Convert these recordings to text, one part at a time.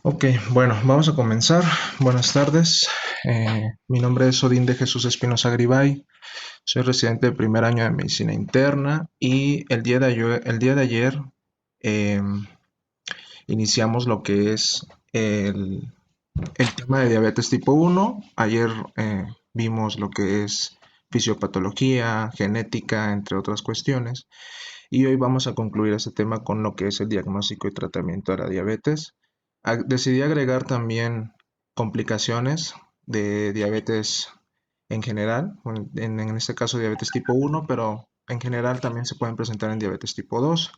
Ok, bueno, vamos a comenzar. Buenas tardes. Mi nombre es Odín de Jesús Espinosa Gribay. Soy residente de primer año de medicina interna y el día de ayer em, iniciamos lo que es el tema de diabetes tipo uno. Ayer vimos lo que es fisiopatología, genética, entre otras cuestiones. Y hoy vamos a concluir este tema con lo que es el diagnóstico y tratamiento de la diabetes. Decidí agregar también complicaciones de diabetes en general, bueno, en este caso diabetes tipo uno, pero en general también se pueden presentar en diabetes tipo 2.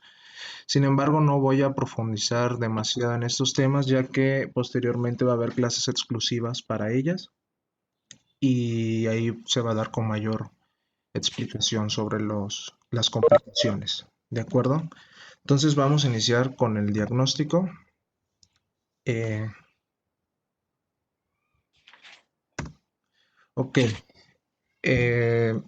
Sin embargo, no voy a profundizar demasiado en estos temas, ya que posteriormente va a haber clases exclusivas para ellas y ahí se va a dar con mayor explicación sobre las complicaciones. ¿De acuerdo? Entonces vamos a iniciar con el diagnóstico. Eh, ok. Eh,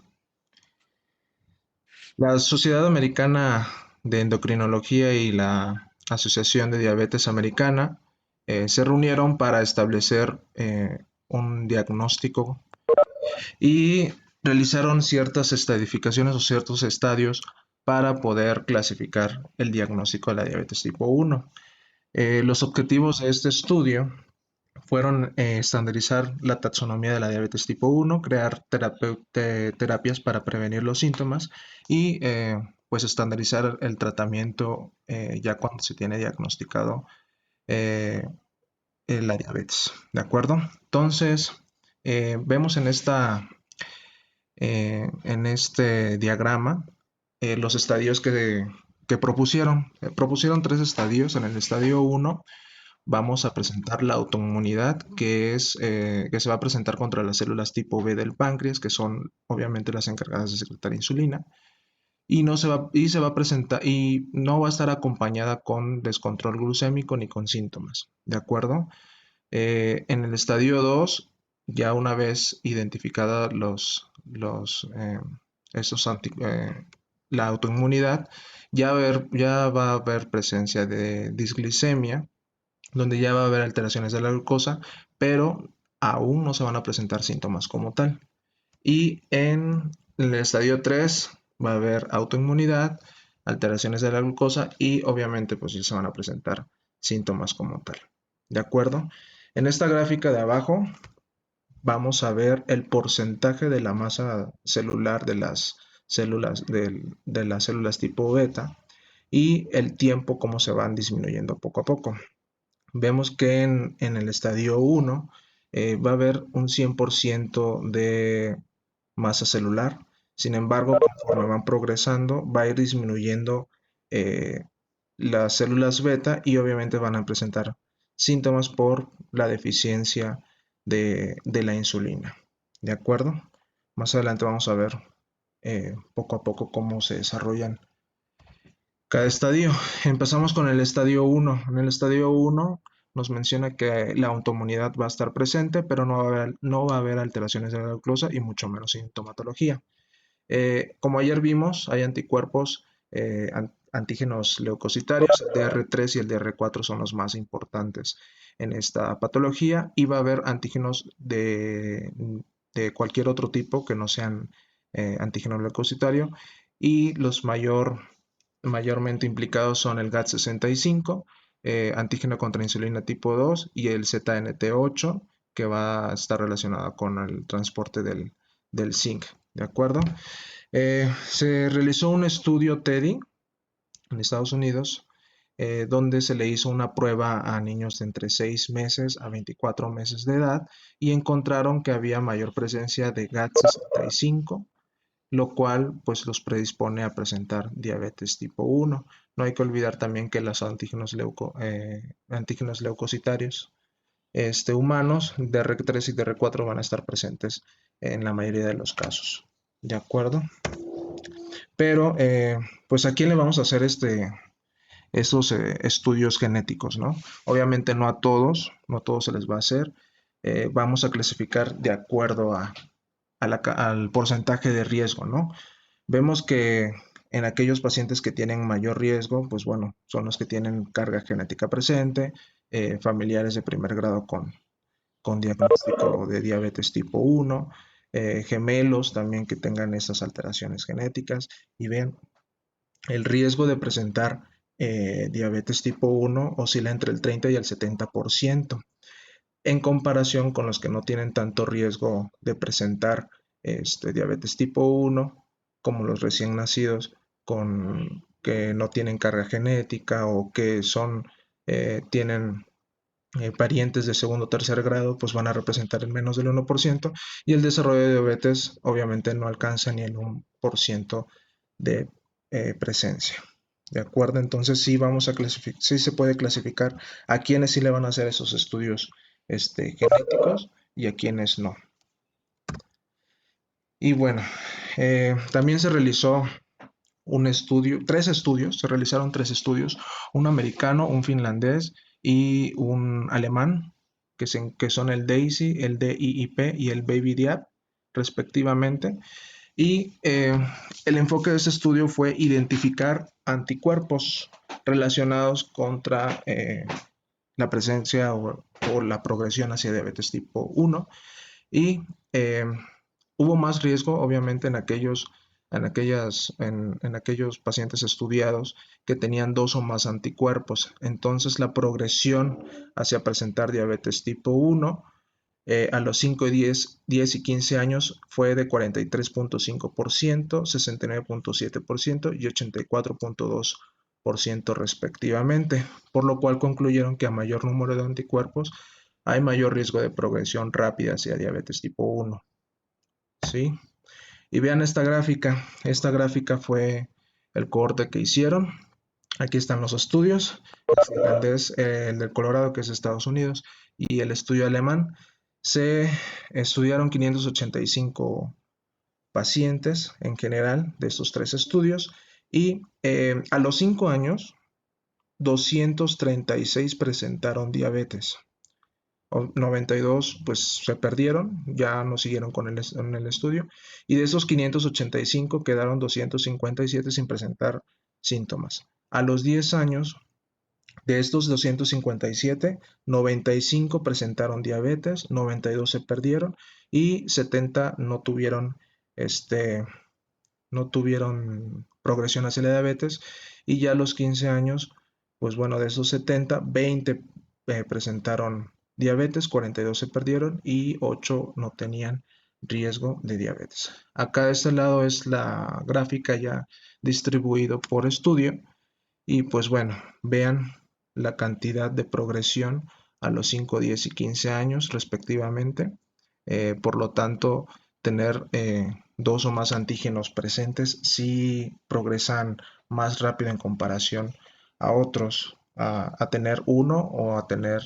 la Sociedad Americana de Endocrinología y la Asociación de Diabetes Americana se reunieron para establecer un diagnóstico y realizaron ciertas estadificaciones o ciertos estadios para poder clasificar el diagnóstico de la diabetes tipo uno. Los objetivos de este estudio fueron estandarizar la taxonomía de la diabetes tipo uno, crear terapias para prevenir los síntomas y pues estandarizar el tratamiento ya cuando se tiene diagnosticado eh, la diabetes. ¿De acuerdo? Entonces, vemos en este diagrama los estadios que propusieron. Propusieron tres estadios. En el estadio uno vamos a presentar la autoinmunidad, que se va a presentar contra las células tipo B del páncreas, que son obviamente las encargadas de secretar insulina, y se va a presentar y no va a estar acompañada con descontrol glucémico ni con síntomas, ¿de acuerdo? En el estadio 2, ya una vez identificada esos la autoinmunidad, ya va a haber presencia de disglicemia, donde ya va a haber alteraciones de la glucosa, pero aún no se van a presentar síntomas como tal. Y en el estadio 3 va a haber autoinmunidad, alteraciones de la glucosa y obviamente pues ya se van a presentar síntomas como tal. ¿De acuerdo? En esta gráfica de abajo vamos a ver el porcentaje de la masa celular de las células tipo beta y el tiempo cómo se van disminuyendo poco a poco. Vemos que en el estadio 1 va a haber un 100% de masa celular. Sin embargo, conforme van progresando, va a ir disminuyendo eh, las células beta y obviamente van a presentar síntomas por la deficiencia de la insulina. ¿De acuerdo? Más adelante vamos a ver poco a poco cómo se desarrollan cada estadio. Empezamos con el estadio uno. En el estadio uno nos menciona que la autoinmunidad va a estar presente, pero no va a haber alteraciones de la glucosa y mucho menos sintomatología. Como ayer vimos, hay anticuerpos, antígenos leucocitarios, el DR3 y el DR4 son los más importantes en esta patología, y va a haber antígenos de cualquier otro tipo que no sean antígeno leucocitario, y los mayormente implicados son el GAT65, antígeno contra insulina tipo 2, y el ZNT8, que va a estar relacionado con el transporte del zinc. ¿De acuerdo? Se realizó un estudio TEDI en Estados Unidos, donde se le hizo una prueba a niños de entre 6 meses a 24 meses de edad y encontraron que había mayor presencia de GAT65, lo cual pues los predispone a presentar diabetes tipo uno. No hay que olvidar también que los antígenos leucocitarios humanos, DR3 y DR4, van a estar presentes en la mayoría de los casos. ¿De acuerdo? Pero, pues, ¿a quién le vamos a hacer estos estudios genéticos, ¿no? Obviamente no a todos se les va a hacer. Vamos a clasificar de acuerdo al porcentaje de riesgo, ¿no? Vemos que en aquellos pacientes que tienen mayor riesgo, pues bueno, son los que tienen carga genética presente, familiares de primer grado con diagnóstico de diabetes tipo 1, gemelos también que tengan esas alteraciones genéticas. Y ven, el riesgo de presentar diabetes tipo 1 oscila entre el 30 y el 70%, en comparación con los que no tienen tanto riesgo de presentar diabetes tipo 1, como los recién nacidos que no tienen carga genética o que tienen parientes de segundo o tercer grado, pues van a representar el menos del 1%, y el desarrollo de diabetes obviamente no alcanza ni el 1% de presencia. ¿De acuerdo? Entonces sí vamos a clasificar, sí se puede clasificar a quienes sí le van a hacer esos estudios genéticos y a quienes no. Y bueno, también se realizó un estudio, se realizaron tres estudios, un americano, un finlandés y un alemán, que son el DAISY, el DIIP y el BabyDiab, respectivamente. Y el enfoque de este estudio fue identificar anticuerpos relacionados contra la presencia o la progresión hacia diabetes tipo 1, y hubo más riesgo, obviamente, en aquellos pacientes estudiados que tenían dos o más anticuerpos. Entonces, la progresión hacia presentar diabetes tipo 1 a los 5, 10 y 15 años fue de 43.5%, 69.7% y 84.2% respectivamente, por lo cual concluyeron que a mayor número de anticuerpos hay mayor riesgo de progresión rápida hacia diabetes tipo 1. ¿Sí? Y vean esta gráfica. Esta gráfica fue el cohorte que hicieron. Aquí están los estudios. El finlandés, el del Colorado, que es Estados Unidos, y el estudio alemán. Se estudiaron 585 pacientes en general de estos tres estudios, y a los 5 años 236 presentaron diabetes. 92 pues se perdieron, ya no siguieron en el estudio, y de esos 585 quedaron 257 sin presentar síntomas. A los 10 años, de estos 257, 95 presentaron diabetes, 92 se perdieron y 70 no tuvieron progresión hacia la diabetes. Y ya a los 15 años, pues bueno, de esos 70, 20 presentaron diabetes, 42 se perdieron y 8 no tenían riesgo de diabetes. Acá de este lado es la gráfica ya distribuido por estudio, y pues bueno, vean la cantidad de progresión a los 5, 10 y 15 años respectivamente. Por lo tanto, tener dos o más antígenos presentes sí progresan más rápido en comparación a otros, a tener uno o a tener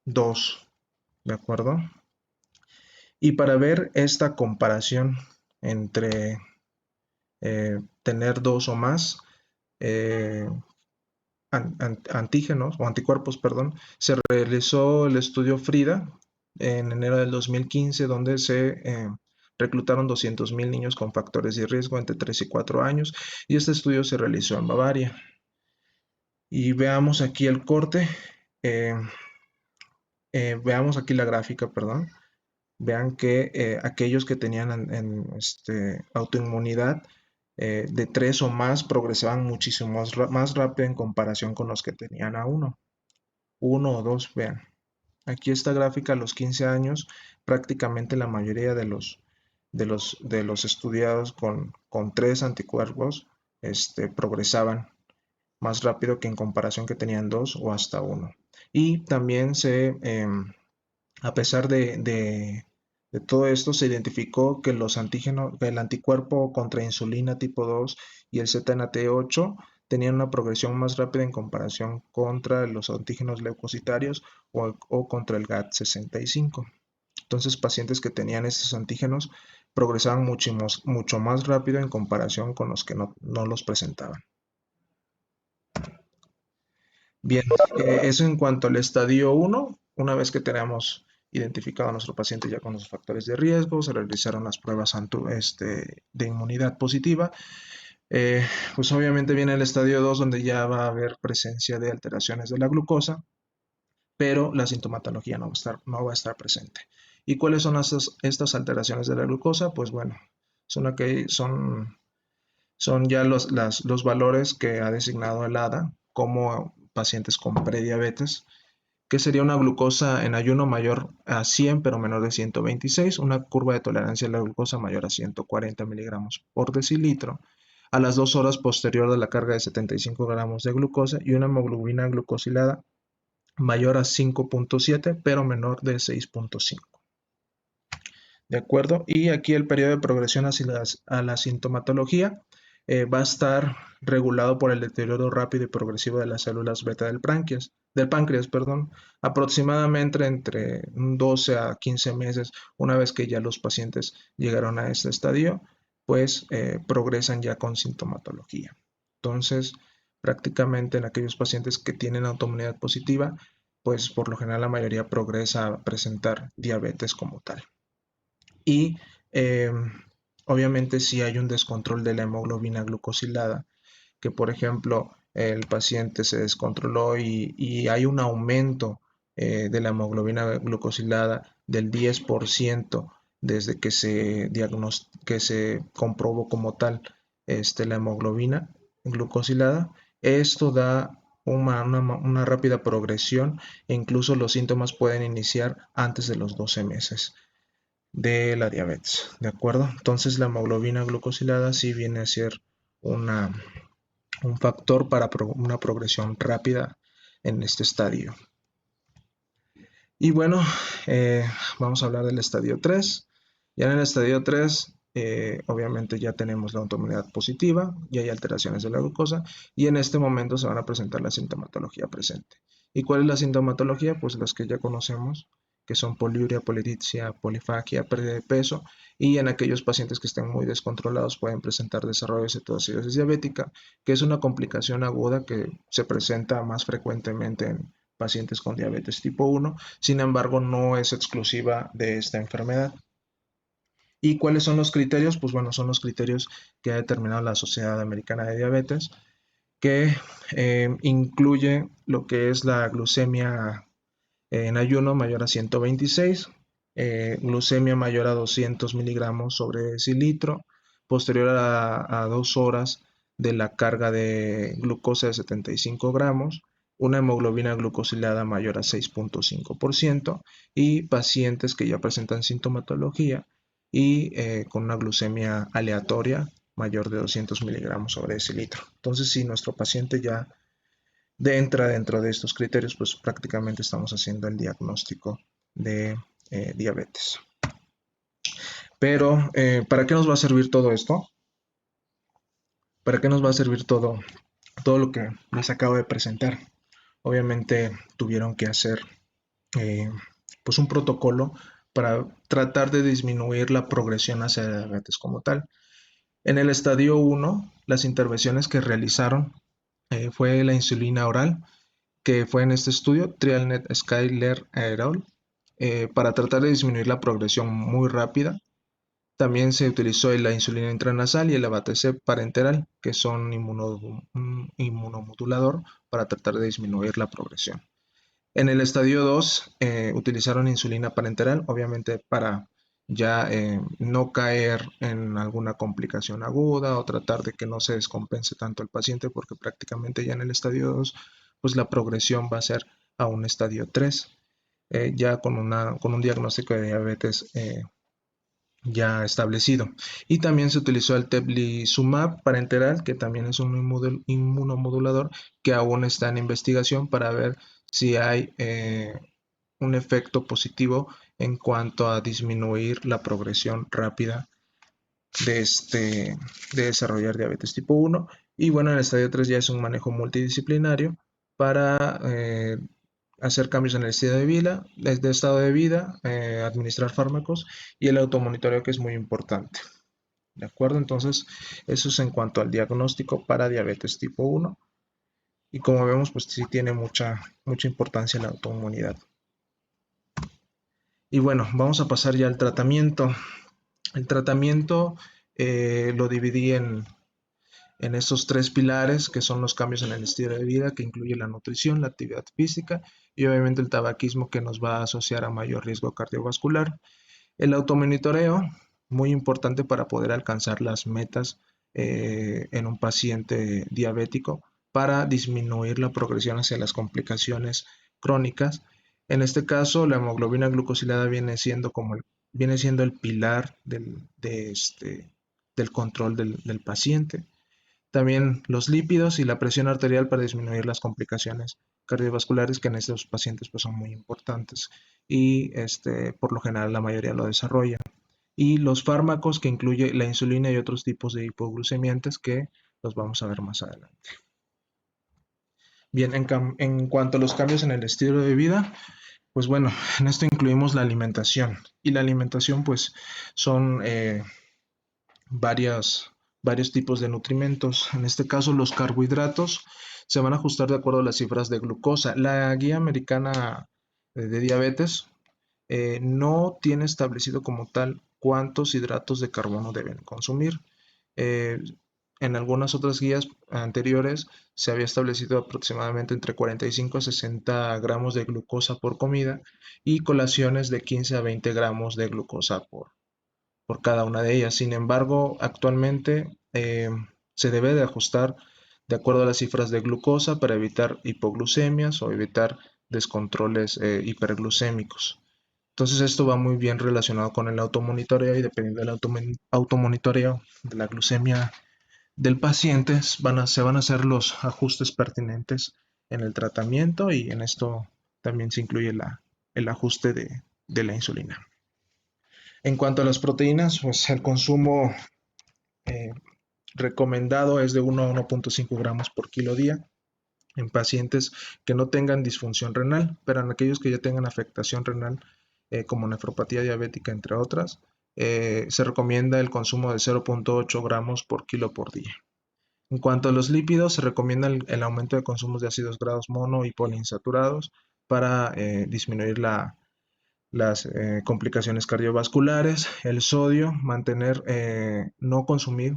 dos, ¿de acuerdo? Y para ver esta comparación entre tener dos o más eh, antígenos o anticuerpos, perdón, se realizó el estudio FRIDA en enero del 2015, donde se reclutaron 200.000 niños con factores de riesgo entre 3 y 4 años, y este estudio se realizó en Bavaria. Y veamos aquí el corte, eh, veamos aquí la gráfica, perdón. Vean que aquellos que tenían autoinmunidad de 3 o más progresaban muchísimo más rápido en comparación con los que tenían a uno o dos. Vean, aquí esta gráfica a los 15 años, prácticamente la mayoría de los estudiados con 3 anticuerpos progresaban más rápido que en comparación que tenían 2 o hasta uno. Y también a pesar de todo esto, se identificó que los antígenos, el anticuerpo contra insulina tipo 2 y el ZNT8 tenían una progresión más rápida en comparación contra los antígenos leucocitarios o contra el GAT65. Entonces, pacientes que tenían estos antígenos progresaban mucho más rápido en comparación con los que no los presentaban. Bien, eso en cuanto al estadio 1. Una vez que tenemos identificado a nuestro paciente ya con los factores de riesgo, se realizaron las pruebas de inmunidad positiva. Eh, pues obviamente viene el estadio 2 donde ya va a haber presencia de alteraciones de la glucosa, pero la sintomatología no va a estar presente. ¿Y cuáles son estas alteraciones de la glucosa? Pues bueno, son ya los valores que ha designado el ADA como pacientes con prediabetes, que sería una glucosa en ayuno mayor a 100 pero menor de 126, una curva de tolerancia a la glucosa mayor a 140 miligramos por decilitro, a las 2 horas posterior de la carga de 75 gramos de glucosa y una hemoglobina glucosilada mayor a 5.7 pero menor de 6.5. ¿De acuerdo? Y aquí el periodo de progresión a la sintomatología va a estar regulado por el deterioro rápido y progresivo de las células beta del páncreas, perdón, aproximadamente entre 12 a 15 meses, una vez que ya los pacientes llegaron a este estadio, pues progresan ya con sintomatología. Entonces, prácticamente en aquellos pacientes que tienen autoinmunidad positiva, pues por lo general la mayoría progresa a presentar diabetes como tal. Y eh, obviamente si hay un descontrol de la hemoglobina glucosilada, que por ejemplo el paciente se descontroló y hay un aumento de la hemoglobina glucosilada del 10% desde que se comprobó como tal la hemoglobina glucosilada, esto da una rápida progresión e incluso los síntomas pueden iniciar antes de los 12 meses de la diabetes, ¿de acuerdo? Entonces la hemoglobina glucosilada sí viene a ser una, un factor para una progresión rápida en este estadio. Y bueno, eh, vamos a hablar del estadio 3. Ya en el estadio 3, obviamente ya tenemos la autoinmunidad positiva, ya hay alteraciones de la glucosa y en este momento se van a presentar la sintomatología presente. ¿Y cuál es la sintomatología? Pues las que ya conocemos, que son poliuria, polidipsia, polifagia, pérdida de peso, y en aquellos pacientes que estén muy descontrolados pueden presentar desarrollo de cetoacidosis diabética, que es una complicación aguda que se presenta más frecuentemente en pacientes con diabetes tipo 1, sin embargo no es exclusiva de esta enfermedad. ¿Y cuáles son los criterios? Pues bueno, son los criterios que ha determinado la Sociedad Americana de Diabetes, que incluye lo que es la glucemia en ayuno mayor a 126, glucemia mayor a 200 miligramos sobre decilitro, posterior a 2 horas de la carga de glucosa de 75 gramos, una hemoglobina glucosilada mayor a 6.5% y pacientes que ya presentan sintomatología y con una glucemia aleatoria mayor de 200 miligramos sobre decilitro. Entonces, si nuestro paciente ya entra dentro de estos criterios, pues prácticamente estamos haciendo el diagnóstico de diabetes. Pero, ¿para qué nos va a servir todo esto? ¿Para qué nos va a servir todo lo que les acabo de presentar? Obviamente tuvieron que hacer eh, pues un protocolo para tratar de disminuir la progresión hacia la diabetes como tal. En el estadio 1, las intervenciones que realizaron fue la insulina oral, que fue en este estudio, TrialNet Skyler Aerol, para tratar de disminuir la progresión muy rápida. También se utilizó la insulina intranasal y el abatacept parenteral, que son un inmunomodulador para tratar de disminuir la progresión. En el estadio 2 utilizaron insulina parenteral, obviamente para ya no caer en alguna complicación aguda o tratar de que no se descompense tanto el paciente, porque prácticamente ya en el estadio 2 pues la progresión va a ser a un estadio 3, ya con un diagnóstico de diabetes ya establecido. Y también se utilizó el teplizumab parenteral, que también es un inmunomodulador que aún está en investigación para ver si hay un efecto positivo en cuanto a disminuir la progresión rápida de desarrollar diabetes tipo 1. Y bueno, en el estadio 3 ya es un manejo multidisciplinario para hacer cambios en el estado de vida, administrar fármacos y el automonitoreo, que es muy importante. ¿De acuerdo? Entonces, eso es en cuanto al diagnóstico para diabetes tipo 1. Y como vemos, pues sí tiene mucha importancia la autoinmunidad. Y bueno, vamos a pasar ya al tratamiento. El tratamiento lo dividí en estos tres pilares que son los cambios en el estilo de vida, que incluye la nutrición, la actividad física y obviamente el tabaquismo, que nos va a asociar a mayor riesgo cardiovascular. El automonitoreo, muy importante para poder alcanzar las metas en un paciente diabético para disminuir la progresión hacia las complicaciones crónicas. En este caso, la hemoglobina glucosilada viene siendo el pilar del control del paciente. También los lípidos y la presión arterial para disminuir las complicaciones cardiovasculares, que en estos pacientes pues, son muy importantes y por lo general la mayoría lo desarrolla. Y los fármacos, que incluye la insulina y otros tipos de hipoglucemiantes, que los vamos a ver más adelante. Bien, en cuanto a los cambios en el estilo de vida, pues bueno, en esto incluimos la alimentación. Y la alimentación pues son varios tipos de nutrimentos. En este caso, los carbohidratos se van a ajustar de acuerdo a las cifras de glucosa. La guía americana de diabetes no tiene establecido como tal cuántos hidratos de carbono deben consumir. Eh, en algunas otras guías anteriores se había establecido aproximadamente entre 45 a 60 gramos de glucosa por comida y colaciones de 15 a 20 gramos de glucosa por cada una de ellas. Sin embargo, actualmente se debe de ajustar de acuerdo a las cifras de glucosa para evitar hipoglucemias o evitar descontroles hiperglucémicos. Entonces esto va muy bien relacionado con el automonitoreo y dependiendo del automonitoreo de la glucemia del paciente se van a hacer los ajustes pertinentes en el tratamiento y en esto también se incluye el ajuste de la insulina. En cuanto a las proteínas, pues el consumo eh, recomendado es de 1 a 1.5 gramos por kilo día en pacientes que no tengan disfunción renal, pero en aquellos que ya tengan afectación renal, como nefropatía diabética, entre otras, se recomienda el consumo de 0.8 gramos por kilo por día. En cuanto a los lípidos, se recomienda el aumento de consumos de ácidos grasos mono y poliinsaturados para disminuir las complicaciones cardiovasculares. El sodio, no consumir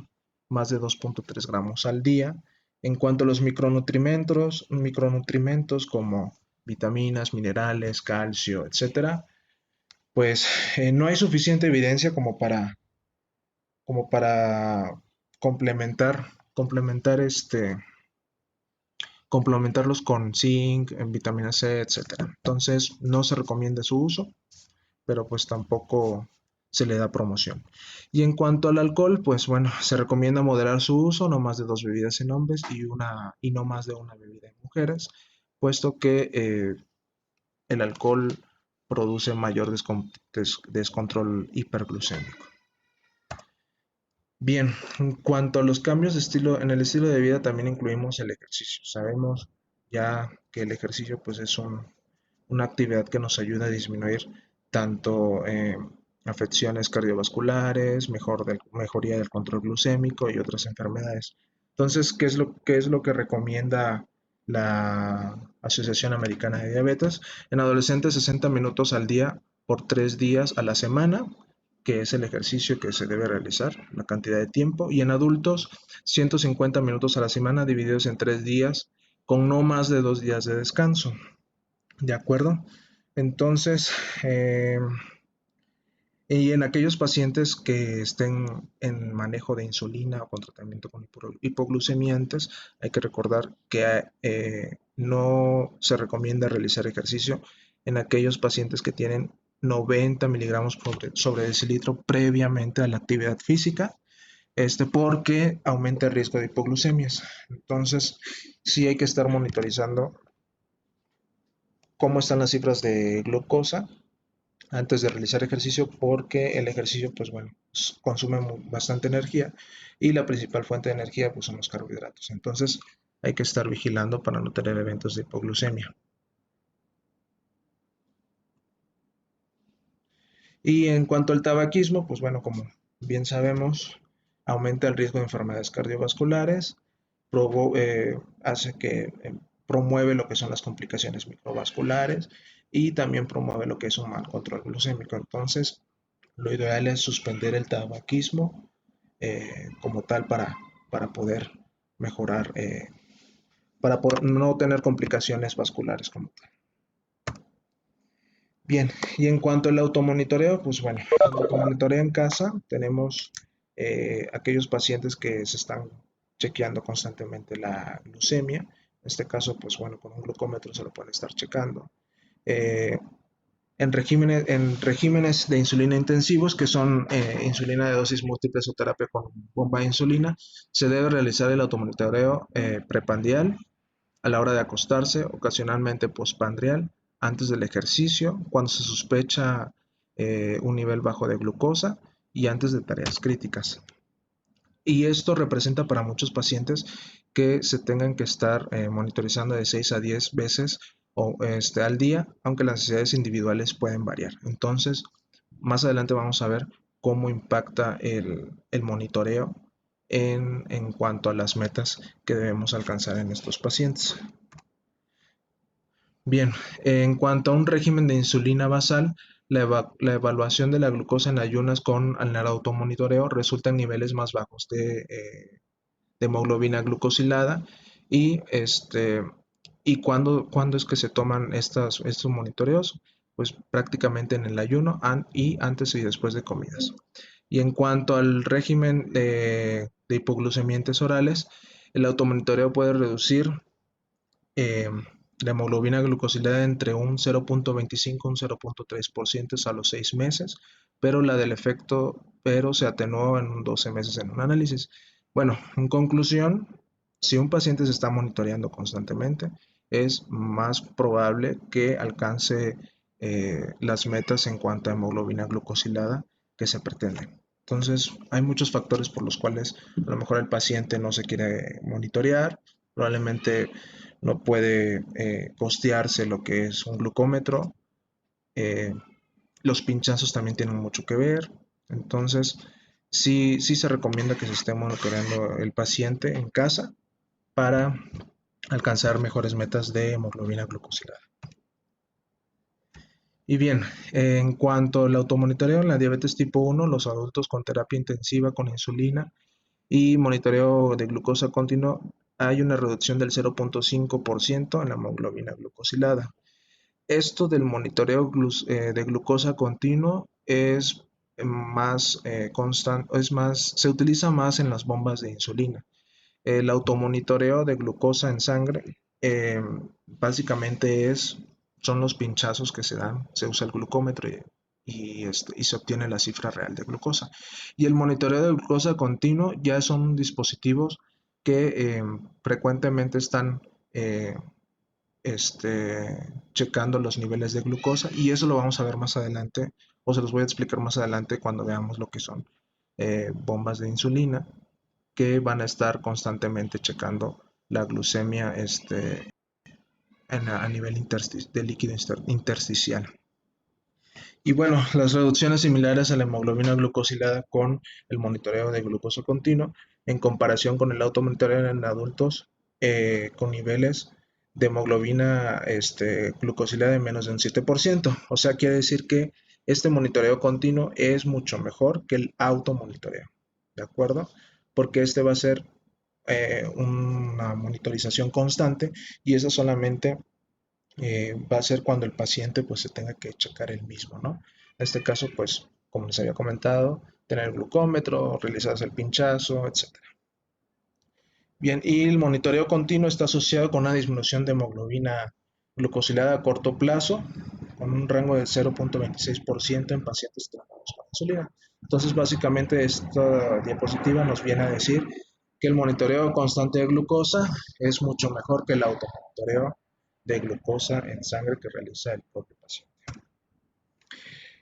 más de 2.3 gramos al día. En cuanto a los micronutrimentos como vitaminas, minerales, calcio, etcétera, pues no hay suficiente evidencia como para complementarlos con zinc, vitamina C, etcétera. Entonces no se recomienda su uso, pero pues tampoco se le da promoción. Y en cuanto al alcohol, pues bueno, se recomienda moderar su uso, no más de 2 bebidas en hombres y no más de una bebida en mujeres, puesto que el alcohol produce mayor descontrol hiperglucémico. Bien, en cuanto a los cambios en el estilo de vida, también incluimos el ejercicio. Sabemos ya que el ejercicio pues es una actividad que nos ayuda a disminuir tanto afecciones cardiovasculares, mejoría del control glucémico y otras enfermedades. Entonces, ¿qué es lo que recomienda la Asociación Americana de Diabetes? En adolescentes 60 minutos al día por 3 días a la semana, que es el ejercicio que se debe realizar, la cantidad de tiempo, y en adultos 150 minutos a la semana divididos en 3 días con no más de 2 días de descanso. ¿De acuerdo? Entonces, y en aquellos pacientes que estén en manejo de insulina o con tratamiento con hipoglucemiantes, hay que recordar que no se recomienda realizar ejercicio en aquellos pacientes que tienen 90 miligramos sobre decilitro previamente a la actividad física, porque aumenta el riesgo de hipoglucemias. Entonces, sí hay que estar monitorizando cómo están las cifras de glucosa antes de realizar ejercicio, porque el ejercicio pues bueno consume bastante energía y la principal fuente de energía pues son los carbohidratos. Entonces hay que estar vigilando para no tener eventos de hipoglucemia. Y en cuanto al tabaquismo, pues bueno, como bien sabemos, aumenta el riesgo de enfermedades cardiovasculares, hace que promueve lo que son las complicaciones microvasculares y también promueve lo que es un mal control glucémico. Entonces, lo ideal es suspender el tabaquismo como tal para poder mejorar, para no tener complicaciones vasculares como tal. Bien, y en cuanto al automonitoreo, pues bueno, el automonitoreo en casa tenemos aquellos pacientes que se están chequeando constantemente la glucemia. En este caso, pues bueno, con un glucómetro se lo pueden estar checando. Eh, en regímenes de insulina intensivos, que son insulina de dosis múltiples o terapia con bomba de insulina, se debe realizar el automonitoreo prepandial a la hora de acostarse, ocasionalmente postprandial, antes del ejercicio, cuando se sospecha un nivel bajo de glucosa y antes de tareas críticas. Y esto representa para muchos pacientes que se tengan que estar monitorizando de 6 a 10 veces al día, aunque las necesidades individuales pueden variar. Entonces, más adelante vamos a ver cómo impacta el monitoreo en cuanto a las metas que debemos alcanzar en estos pacientes. Bien, en cuanto a un régimen de insulina basal, la evaluación de la glucosa en ayunas con el automonitoreo resulta en niveles más bajos de hemoglobina glucosilada y cuando es que se toman estos monitoreos, pues prácticamente en el ayuno y antes y después de comidas. Y en cuanto al régimen de hipoglucemiantes orales, el automonitoreo puede reducir eh, la hemoglobina glucosilada entre un 0.25 y un 0.3% a los 6 meses, pero se atenuó en 12 meses en un análisis. Bueno, en conclusión, si un paciente se está monitoreando constantemente, es más probable que alcance las metas en cuanto a hemoglobina glucosilada que se pretenden. Entonces, hay muchos factores por los cuales a lo mejor el paciente no se quiere monitorear, probablemente no puede costearse lo que es un glucómetro. eh, los pinchazos también tienen mucho que ver. Entonces, sí se recomienda que se esté monitoreando el paciente en casa para alcanzar mejores metas de hemoglobina glucosilada. Y bien, en cuanto al automonitoreo en la diabetes tipo 1, los adultos con terapia intensiva con insulina y monitoreo de glucosa continuo, hay una reducción del 0.5% en la hemoglobina glucosilada. Esto del monitoreo de glucosa continuo es más constante, se utiliza más en las bombas de insulina. El automonitoreo de glucosa en sangre básicamente son los pinchazos que se dan, se usa el glucómetro y se obtiene la cifra real de glucosa. Y el monitoreo de glucosa continuo ya son dispositivos que frecuentemente están eh, checando los niveles de glucosa y eso lo vamos a ver más adelante o se los voy a explicar más adelante cuando veamos lo que son bombas de insulina que van a estar constantemente checando la glucemia a nivel de líquido intersticial. Y bueno, las reducciones similares a la hemoglobina glucosilada con el monitoreo de glucosa continuo en comparación con el automonitoreo en adultos con niveles de hemoglobina glucosilada de menos de un 7%. O sea, quiere decir que este monitoreo continuo es mucho mejor que el automonitoreo. ¿De acuerdo? Porque este va a ser una monitorización constante y eso solamente va a ser cuando el paciente pues se tenga que checar el mismo, ¿no? En este caso, pues, como les había comentado, tener el glucómetro, realizarse el pinchazo, etcétera. Bien, y el monitoreo continuo está asociado con una disminución de hemoglobina glucosilada a corto plazo, con un rango de 0.26% en pacientes tratados con insulina. Entonces, básicamente, esta diapositiva nos viene a decir que el monitoreo constante de glucosa es mucho mejor que el automonitoreo de glucosa en sangre que realiza el propio paciente.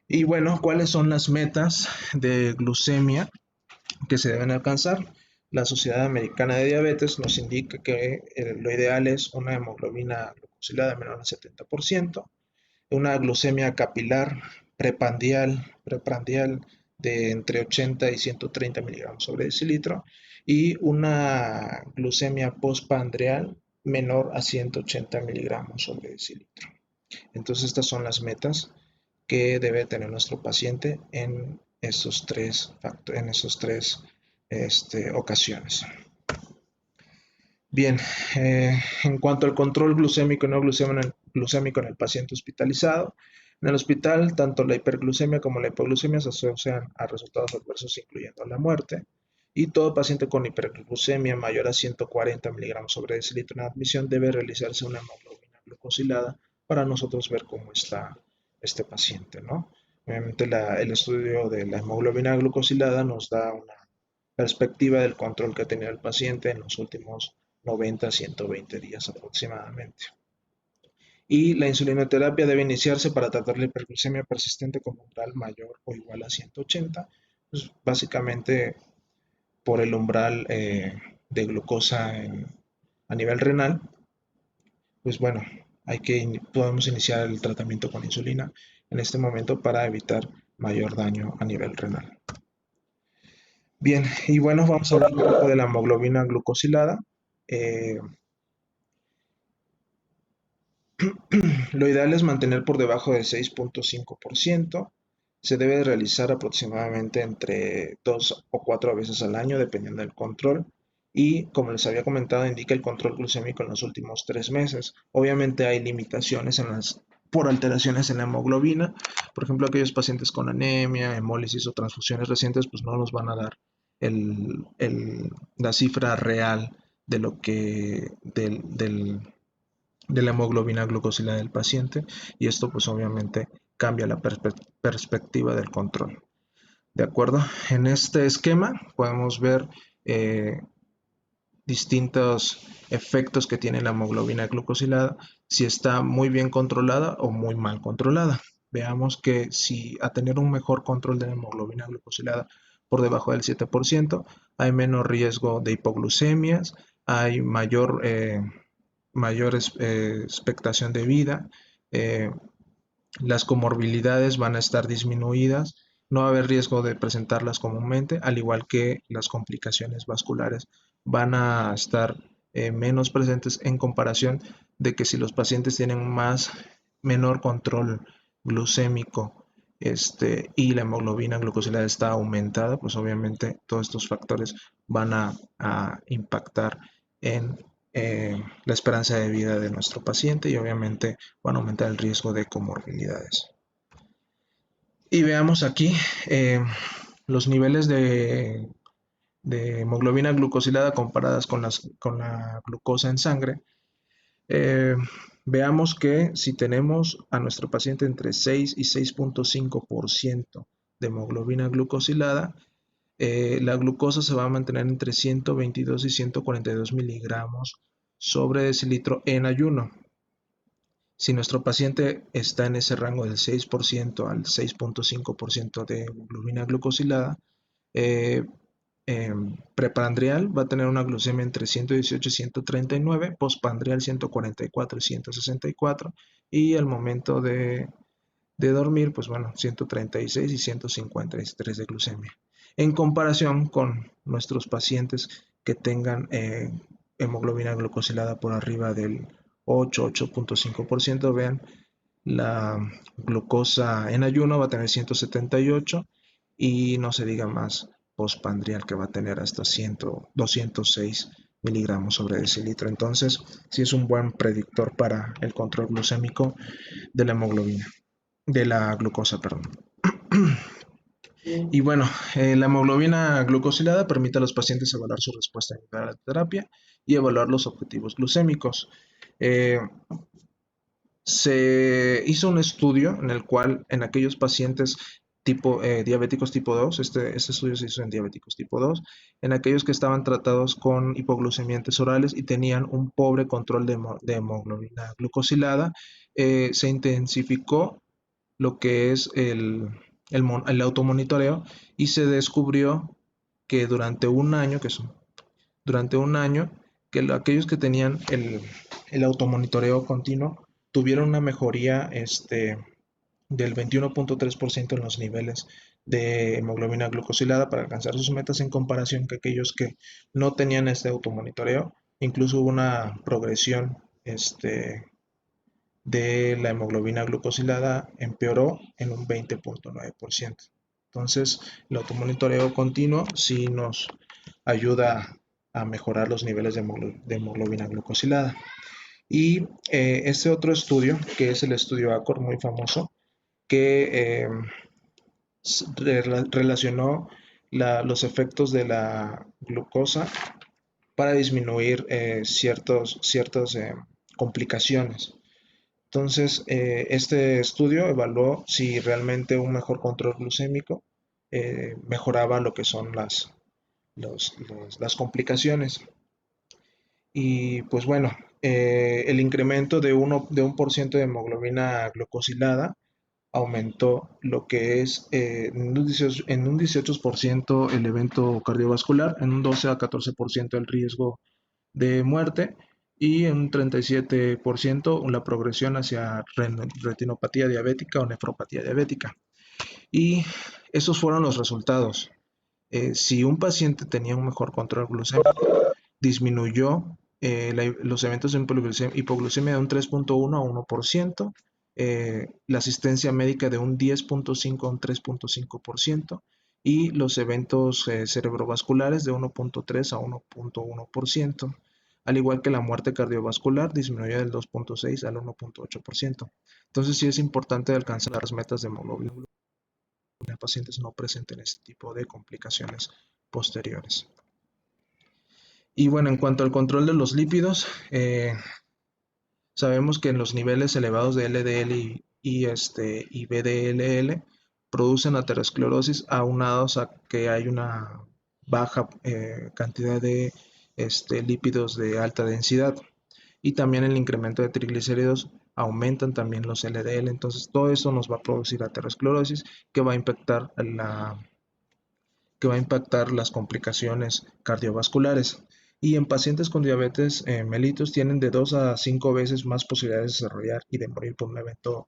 Y bueno, ¿cuáles son las metas de glucemia que se deben alcanzar? La Sociedad Americana de Diabetes nos indica que lo ideal es una hemoglobina glucosilada menor al 70%, una glucemia capilar preprandial de entre 80 y 130 miligramos sobre decilitro y una glucemia postprandial menor a 180 miligramos sobre decilitro. Entonces estas son las metas que debe tener nuestro paciente en estos tres ocasiones. Bien, en cuanto al control glucémico y no glucémico en el paciente hospitalizado, en el hospital tanto la hiperglucemia como la hipoglucemia se asocian a resultados adversos incluyendo la muerte y todo paciente con hiperglucemia mayor a 140 miligramos sobre decilitro en admisión debe realizarse una hemoglobina glucosilada para nosotros ver cómo está este paciente, ¿no? Obviamente el estudio de la hemoglobina glucosilada nos da una perspectiva del control que ha tenido el paciente en los últimos 90 a 120 días aproximadamente. Y la insulinoterapia debe iniciarse para tratar la hiperglucemia persistente con umbral mayor o igual a 180, pues básicamente por el umbral de glucosa a nivel renal, pues bueno, podemos iniciar el tratamiento con insulina en este momento para evitar mayor daño a nivel renal. Bien, y bueno, vamos a hablar un poco de la hemoglobina glucosilada. Eh, Lo ideal es mantener por debajo del 6.5%. Se debe realizar aproximadamente entre 2 o 4 veces al año, dependiendo del control. Y como les había comentado, indica el control glucémico en los últimos 3 meses. Obviamente hay limitaciones por alteraciones en la hemoglobina. Por ejemplo, aquellos pacientes con anemia, hemólisis o transfusiones recientes, pues no nos van a dar la cifra real de lo que de la hemoglobina glucosilada del paciente y esto pues obviamente cambia la perspectiva del control. De acuerdo, en este esquema podemos ver eh, distintos efectos que tiene la hemoglobina glucosilada, si está muy bien controlada o muy mal controlada. Veamos que si a tener un mejor control de la hemoglobina glucosilada por debajo del 7%, hay menos riesgo de hipoglucemias, hay mayor expectación de vida, eh, las comorbilidades van a estar disminuidas, no va a haber riesgo de presentarlas comúnmente, al igual que las complicaciones vasculares van a estar menos presentes en comparación de que si los pacientes tienen menor control glucémico y la hemoglobina glucosilada está aumentada, pues obviamente todos estos factores van a impactar en la esperanza de vida de nuestro paciente y obviamente van a aumentar el riesgo de comorbilidades. Y veamos aquí eh, los niveles de hemoglobina glucosilada comparadas con la glucosa en sangre. Eh, Veamos que si tenemos a nuestro paciente entre 6 y 6.5% de hemoglobina glucosilada, la glucosa se va a mantener entre 122 y 142 miligramos sobre decilitro en ayuno. Si nuestro paciente está en ese rango del 6% al 6.5% de hemoglobina glucosilada, eh, prepandrial va a tener una glucemia entre 118 y 139, postpandrial 144 y 164 y al momento de dormir, pues bueno, 136 y 153 de glucemia. En comparación con nuestros pacientes que tengan hemoglobina glucosilada por arriba del 8.5%, vean, la glucosa en ayuno va a tener 178 y no se diga más postpandrial que va a tener hasta 206 miligramos sobre decilitro. Entonces, sí es un buen predictor para el control glucémico de la hemoglobina de la glucosa, perdón. Y bueno, la hemoglobina glucosilada permite a los pacientes evaluar su respuesta a la terapia y evaluar los objetivos glucémicos. Eh, Se hizo un estudio en el cual en aquellos pacientes diabéticos tipo 2, este estudio se hizo en diabéticos tipo 2, en aquellos que estaban tratados con hipoglucemiantes orales y tenían un pobre control de hemoglobina glucosilada, se intensificó lo que es el automonitoreo y se descubrió que durante un año, que aquellos que tenían el automonitoreo continuo tuvieron una mejoría del 21.3% en los niveles de hemoglobina glucosilada para alcanzar sus metas en comparación que aquellos que no tenían este automonitoreo. Incluso hubo una progresión de la hemoglobina glucosilada empeoró en un 20.9%. Entonces, el automonitoreo continuo sí nos ayuda a mejorar los niveles de hemoglobina glucosilada. Y este otro estudio, que es el estudio ACOR, muy famoso, que relacionó los efectos de la glucosa para disminuir ciertas complicaciones. Entonces, este estudio evaluó si realmente un mejor control glucémico mejoraba lo que son las complicaciones. Y pues bueno, el incremento de 1% de hemoglobina glucosilada aumentó lo que es en un 18% el evento cardiovascular, en un 12 a 14% el riesgo de muerte y en un 37% la progresión hacia retinopatía diabética o nefropatía diabética. Y esos fueron los resultados. Si un paciente tenía un mejor control glucémico, disminuyó los eventos de hipoglucemia de un 3.1 a 1%, la asistencia médica de un 10.5 a un 3.5% y los eventos cerebrovasculares de 1.3 a 1.1%, al igual que la muerte cardiovascular disminuyó del 2.6 al 1.8%. Entonces sí es importante alcanzar las metas de hemoglobina en pacientes no presenten este tipo de complicaciones posteriores. Y bueno, en cuanto al control de los lípidos, sabemos que en los niveles elevados de LDL y VDLL producen aterosclerosis aunados a que hay una baja cantidad de lípidos de alta densidad. Y también el incremento de triglicéridos aumentan también los LDL. Entonces todo eso nos va a producir aterosclerosis que va a impactar las complicaciones cardiovasculares. Y en pacientes con diabetes mellitus tienen de 2 a 5 veces más posibilidades de desarrollar y de morir por un evento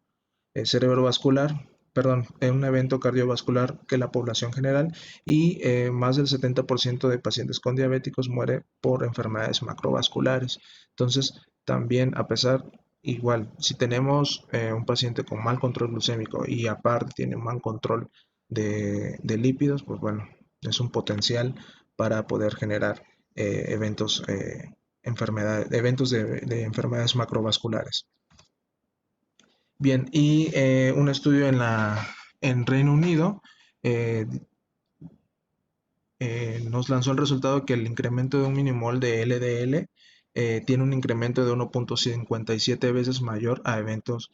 cerebrovascular, perdón, en un evento cardiovascular que la población general y más del 70% de pacientes con diabéticos muere por enfermedades macrovasculares. Entonces, también a pesar, igual, si tenemos un paciente con mal control glucémico y aparte tiene un mal control de lípidos, pues bueno, es un potencial para poder generar eventos de enfermedades macrovasculares. Bien, y un estudio en Reino Unido eh, nos lanzó el resultado que el incremento de un minimol de LDL tiene un incremento de 1.57 veces mayor a eventos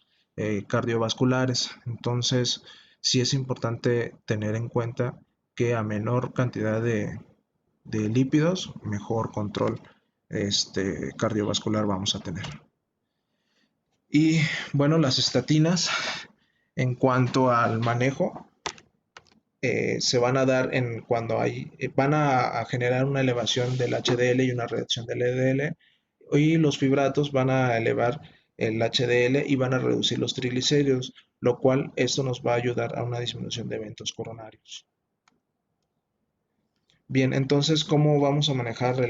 cardiovasculares. Entonces, sí es importante tener en cuenta que a menor cantidad de lípidos, mejor control cardiovascular vamos a tener. Y bueno, las estatinas, en cuanto al manejo, se van a dar cuando van a generar una elevación del HDL y una reducción del LDL, y los fibratos van a elevar el HDL y van a reducir los triglicéridos, lo cual esto nos va a ayudar a una disminución de eventos coronarios. Bien, entonces, ¿cómo vamos a manejar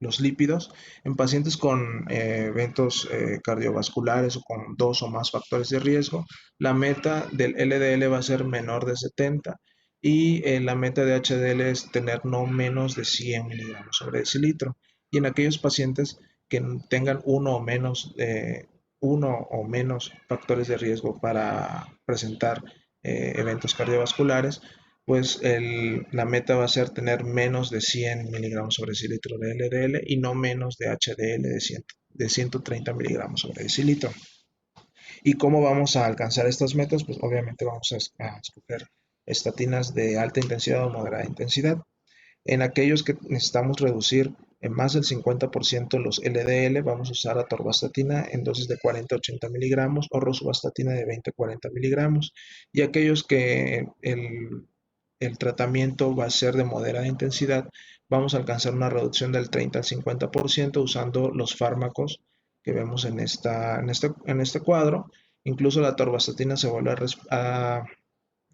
los lípidos? En pacientes con eventos cardiovasculares o con 2 o más factores de riesgo, la meta del LDL va a ser menor de 70 y la meta de HDL es tener no menos de 100 miligramos sobre decilitro. Y en aquellos pacientes que tengan uno o menos factores de riesgo para presentar eventos cardiovasculares, pues la meta va a ser tener menos de 100 miligramos sobre decilitro de LDL y no menos de HDL de 130 miligramos sobre decilitro. ¿Y cómo vamos a alcanzar estas metas? Pues obviamente vamos a escoger estatinas de alta intensidad o moderada intensidad. En aquellos que necesitamos reducir en más del 50% los LDL, vamos a usar atorvastatina en dosis de 40 a 80 miligramos o rosuvastatina de 20 a 40 miligramos. Y aquellos que el tratamiento va a ser de moderada intensidad, vamos a alcanzar una reducción del 30 al 50% usando los fármacos que vemos en este cuadro. Incluso la atorvastatina se vuelve a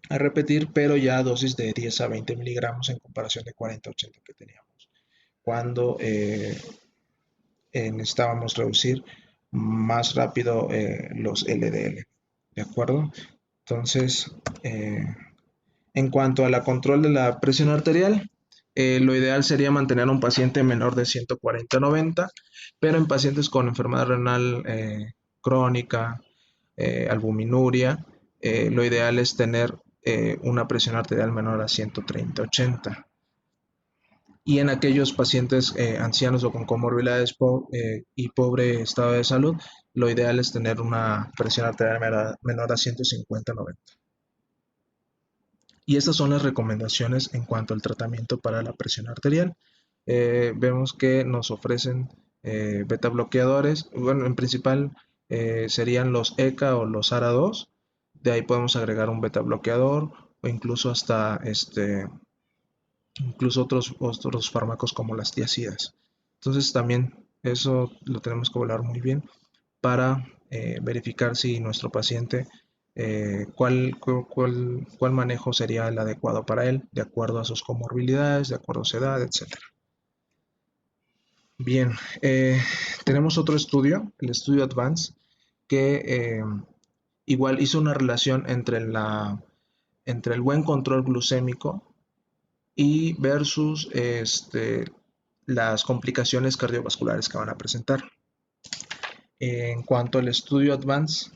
repetir, pero ya a dosis de 10 a 20 miligramos en comparación de 40 a 80 que teníamos cuando necesitábamos reducir más rápido los LDL. ¿De acuerdo? Entonces, en cuanto a la control de la presión arterial, Lo ideal sería mantener a un paciente menor de 140/90, pero en pacientes con enfermedad renal crónica, albuminuria, lo ideal es tener una presión arterial menor a 130/80. Y en aquellos pacientes ancianos o con comorbilidades y pobre estado de salud, lo ideal es tener una presión arterial menor a 150/90. Y estas son las recomendaciones en cuanto al tratamiento para la presión arterial. Vemos que nos ofrecen beta bloqueadores. Bueno, en principal serían los ECA o los ARA2. De ahí podemos agregar un beta bloqueador o incluso hasta incluso otros fármacos como las tiazidas. Entonces también eso lo tenemos que evaluar muy bien para verificar si nuestro paciente, cuál manejo sería el adecuado para él, de acuerdo a sus comorbilidades, de acuerdo a su edad, etcétera. Bien, tenemos otro estudio, el estudio Advance, que igual hizo una relación entre el buen control glucémico y versus las complicaciones cardiovasculares que van a presentar. En cuanto al estudio Advance,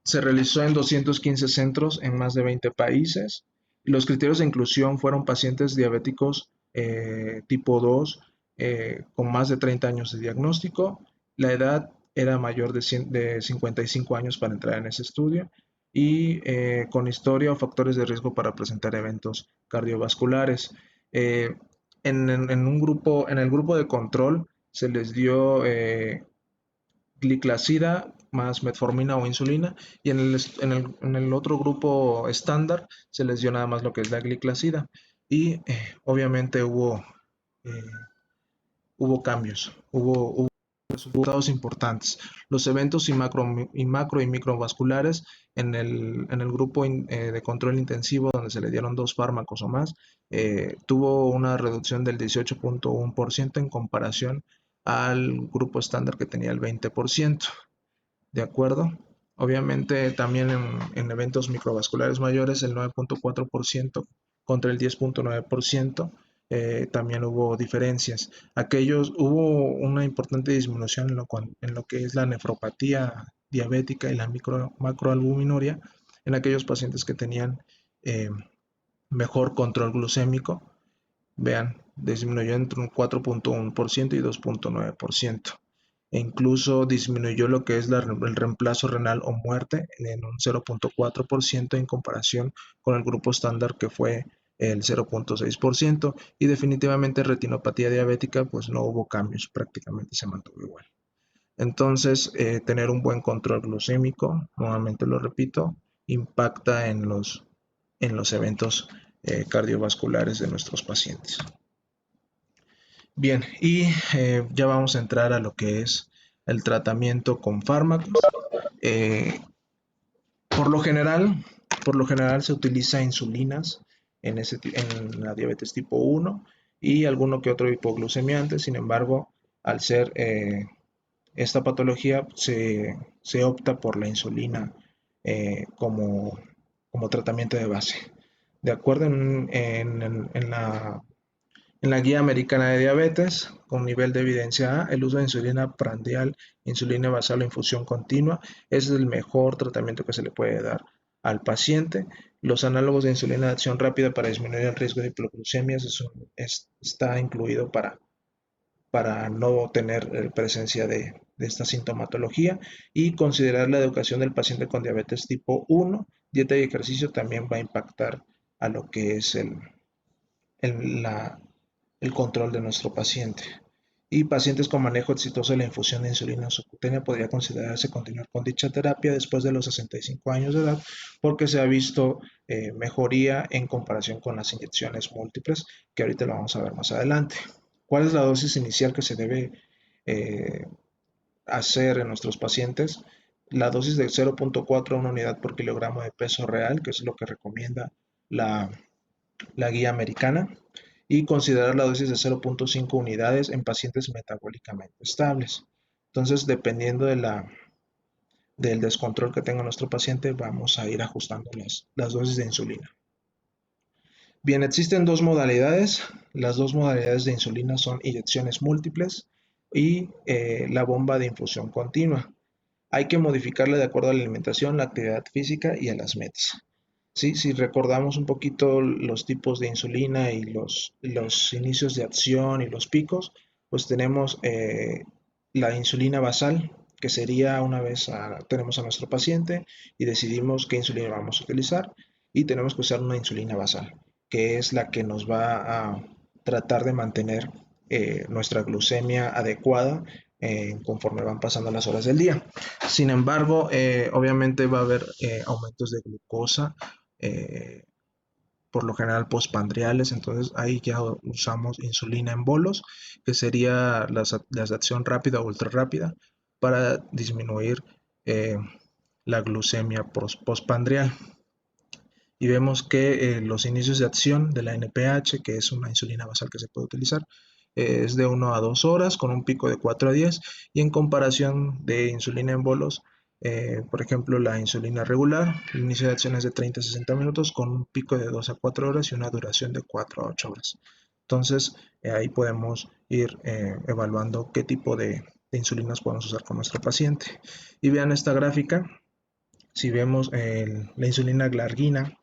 se realizó en 215 centros en más de 20 países. Los criterios de inclusión fueron pacientes diabéticos tipo 2 con más de 30 años de diagnóstico. La edad era mayor de 55 años para entrar en ese estudio y con historia o factores de riesgo para presentar eventos cardiovasculares. Eh, en el grupo de control se les dio gliclazida más metformina o insulina, y en el otro grupo estándar se les dio nada más lo que es la gliclazida, y obviamente eh, hubo cambios, hubo resultados importantes. Los eventos macro y microvasculares en el grupo de control intensivo, donde se le dieron dos fármacos o más, tuvo una reducción del 18.1% en comparación al grupo estándar que tenía el 20%. ¿De acuerdo? Obviamente también en eventos microvasculares mayores el 9.4% contra el 10.9%, también hubo diferencias. Hubo una importante disminución en lo que es la nefropatía diabética y la macroalbuminuria en aquellos pacientes que tenían eh, mejor control glucémico. Vean, disminuyó entre un 4.1% y 2.9%. E incluso disminuyó lo que es el reemplazo renal o muerte en un 0.4% en comparación con el grupo estándar, que fue el 0.6%. Y definitivamente retinopatía diabética, pues no hubo cambios, prácticamente se mantuvo igual. Entonces, tener un buen control glucémico, nuevamente lo repito, impacta en los eventos cardiovasculares de nuestros pacientes. Bien, y ya vamos a entrar a lo que es el tratamiento con fármacos. Eh, por lo general, por lo general se utiliza insulinas en la diabetes tipo 1 y alguno que otro hipoglucemiante. Sin embargo, al ser esta patología, se opta por la insulina como tratamiento de base. De acuerdo en la Guía Americana de Diabetes, con nivel de evidencia A, el uso de insulina prandial, insulina basal o infusión continua es el mejor tratamiento que se le puede dar al paciente. Los análogos de insulina de acción rápida para disminuir el riesgo de hipoglucemias está incluido para no tener presencia de esta sintomatología, y considerar la educación del paciente con diabetes tipo 1. Dieta y ejercicio también va a impactar a lo que es la, el control de nuestro paciente. Y pacientes con manejo exitoso de la infusión de insulina subcutánea podría considerarse continuar con dicha terapia después de los 65 años de edad, porque se ha visto mejoría en comparación con las inyecciones múltiples, que ahorita lo vamos a ver más adelante. ¿Cuál es la dosis inicial que se debe eh, hacer en nuestros pacientes? La dosis de 0.4 a 1 unidad por kilogramo de peso real, que es lo que recomienda la, la guía americana, y considerar la dosis de 0.5 unidades en pacientes metabólicamente estables. Entonces, dependiendo del descontrol que tenga nuestro paciente, vamos a ir ajustando las dosis de insulina. Bien, existen dos modalidades. Las dos modalidades de insulina son inyecciones múltiples y la bomba de infusión continua. Hay que modificarla de acuerdo a la alimentación, la actividad física y a las metas. Sí, si recordamos un poquito los tipos de insulina y los inicios de acción y los picos, pues tenemos la insulina basal, que sería una vez tenemos a nuestro paciente y decidimos qué insulina vamos a utilizar y tenemos que usar una insulina basal, que es la que nos va a tratar de mantener nuestra glucemia adecuada conforme van pasando las horas del día. Sin embargo, obviamente va a haber aumentos de glucosa, eh, por lo general postpandriales, entonces ahí ya usamos insulina en bolos, que sería las de acción rápida o ultra rápida, para disminuir eh, la glucemia postpandrial. Y vemos que los inicios de acción de la NPH, que es una insulina basal que se puede utilizar, es de 1 a 2 horas con un pico de 4 a 10 y en comparación de insulina en bolos, por ejemplo la insulina regular, el inicio de acción es de 30 a 60 minutos con un pico de 2 a 4 horas y una duración de 4 a 8 horas. Entonces ahí podemos ir evaluando qué tipo de insulinas podemos usar con nuestro paciente. Y vean esta gráfica, si vemos la insulina glargina,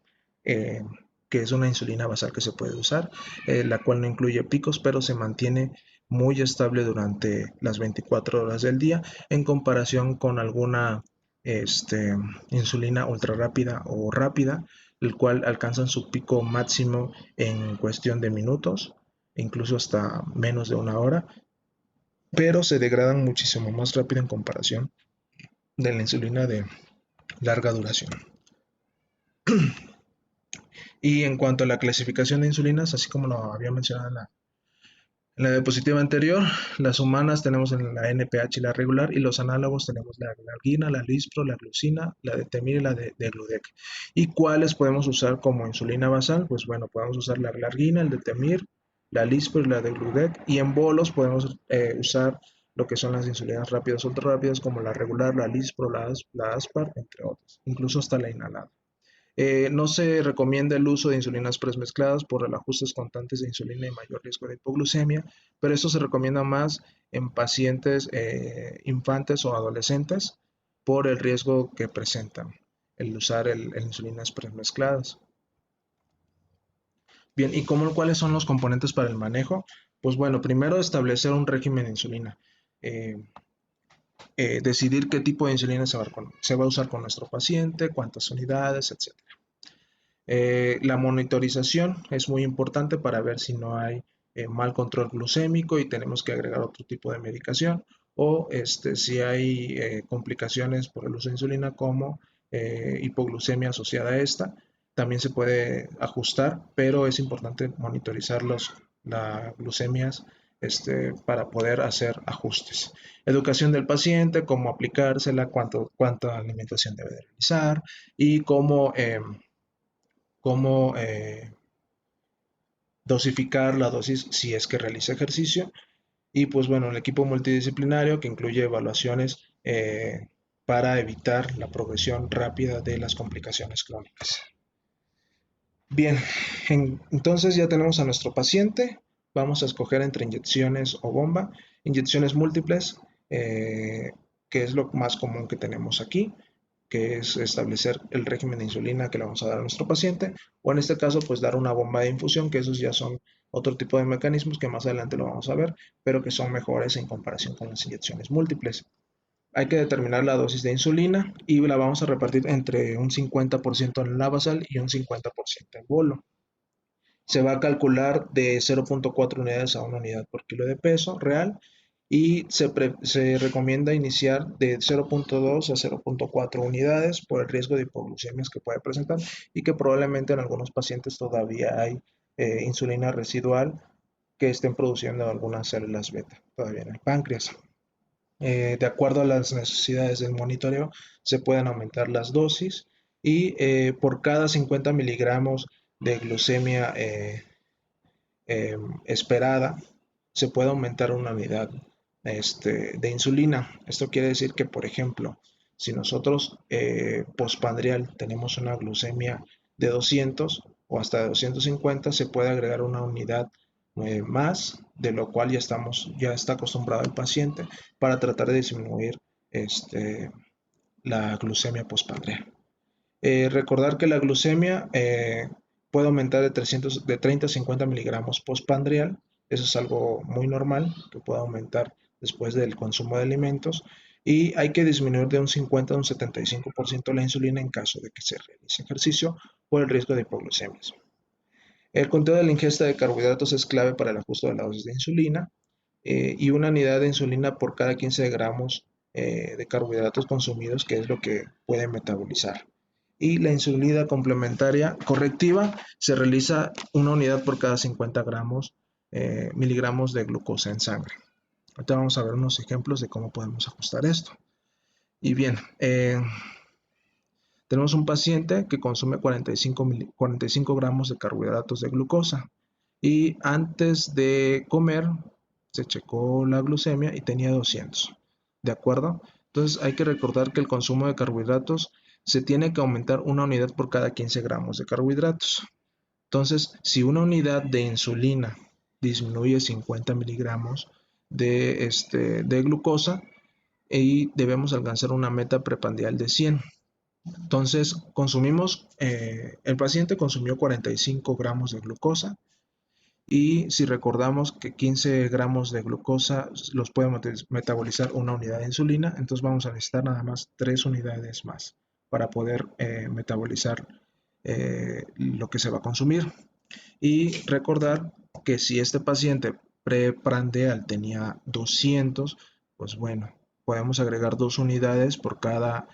eh, que es una insulina basal que se puede usar, la cual no incluye picos, pero se mantiene muy estable durante las 24 horas del día en comparación con alguna insulina ultra rápida o rápida, el cual alcanzan su pico máximo en cuestión de minutos, incluso hasta menos de 1 hora, pero se degradan muchísimo más rápido en comparación de la insulina de larga duración. Y en cuanto a la clasificación de insulinas, así como lo había mencionado en la diapositiva anterior, las humanas tenemos en la NPH y la regular, y los análogos tenemos la glargina, la lispro, la glucina, la de Temir y la de Gludec. ¿Y cuáles podemos usar como insulina basal? Pues bueno, podemos usar la glargina, el de Temir, la lispro y la de Gludec, y en bolos podemos usar lo que son las insulinas rápidas, ultra rápidas, como la regular, la lispro, la aspar, entre otras, incluso hasta la inhalada. No se recomienda el uso de insulinas premezcladas por el ajustes constantes de insulina y mayor riesgo de hipoglucemia, pero esto se recomienda más en pacientes infantes o adolescentes por el riesgo que presentan el usar el insulinas premezcladas. Bien, ¿y cuáles son los componentes para el manejo? Pues bueno, primero establecer un régimen de insulina. Eh, Decidir qué tipo de insulina se va a usar con nuestro paciente, cuántas unidades, etc. La monitorización es muy importante para ver si no hay mal control glucémico y tenemos que agregar otro tipo de medicación, o si hay complicaciones por el uso de insulina como hipoglucemia asociada a esta. También se puede ajustar, pero es importante monitorizar las glucemias para poder hacer ajustes. Educación del paciente, cómo aplicársela, cuánta alimentación debe de realizar y cómo dosificar la dosis si es que realiza ejercicio. Y pues bueno, el equipo multidisciplinario que incluye evaluaciones para evitar la progresión rápida de las complicaciones crónicas. Bien, entonces ya tenemos a nuestro paciente. Vamos a escoger entre inyecciones o bomba. Inyecciones múltiples, que es lo más común que tenemos aquí, que es establecer el régimen de insulina que le vamos a dar a nuestro paciente, o en este caso, pues dar una bomba de infusión, que esos ya son otro tipo de mecanismos que más adelante lo vamos a ver, pero que son mejores en comparación con las inyecciones múltiples. Hay que determinar la dosis de insulina y la vamos a repartir entre un 50% en la basal y un 50% en bolo. Se va a calcular de 0.4 unidades a 1 unidad por kilo de peso real y se recomienda iniciar de 0.2 a 0.4 unidades por el riesgo de hipoglucemias que puede presentar y que probablemente en algunos pacientes todavía hay insulina residual que estén produciendo algunas células beta todavía en el páncreas. De acuerdo a las necesidades del monitoreo, se pueden aumentar las dosis y por cada 50 miligramos de glucemia esperada, se puede aumentar una unidad de insulina. Esto quiere decir que, por ejemplo, si nosotros postpandrial tenemos una glucemia de 200, o hasta de 250 se puede agregar una unidad más, de lo cual ya está acostumbrado el paciente para tratar de disminuir la glucemia postpandreal. Recordar que la glucemia puede aumentar de 30 a 50 miligramos postpandreal. Eso es algo muy normal, que puede aumentar después del consumo de alimentos. Y hay que disminuir de un 50 a un 75% la insulina en caso de que se realice ejercicio por el riesgo de hipoglucemias. El conteo de la ingesta de carbohidratos es clave para el ajuste de la dosis de insulina, y una unidad de insulina por cada 15 gramos de carbohidratos consumidos, que es lo que puede metabolizar. Y la insulina complementaria correctiva se realiza una unidad por cada 50 miligramos de glucosa en sangre. Ahorita vamos a ver unos ejemplos de cómo podemos ajustar esto. Y bien, tenemos un paciente que consume 45 gramos de carbohidratos de glucosa y antes de comer se checó la glucemia y tenía 200. ¿De acuerdo? Entonces hay que recordar que el consumo de carbohidratos se tiene que aumentar una unidad por cada 15 gramos de carbohidratos. Entonces, si una unidad de insulina disminuye 50 miligramos de glucosa, y debemos alcanzar una meta preprandial de 100. Entonces, el paciente consumió 45 gramos de glucosa y si recordamos que 15 gramos de glucosa los puede metabolizar una unidad de insulina, entonces vamos a necesitar nada más 3 unidades más para poder metabolizar lo que se va a consumir. Y recordar que si este paciente preprandial tenía 200, pues bueno, podemos agregar 2 unidades por cada,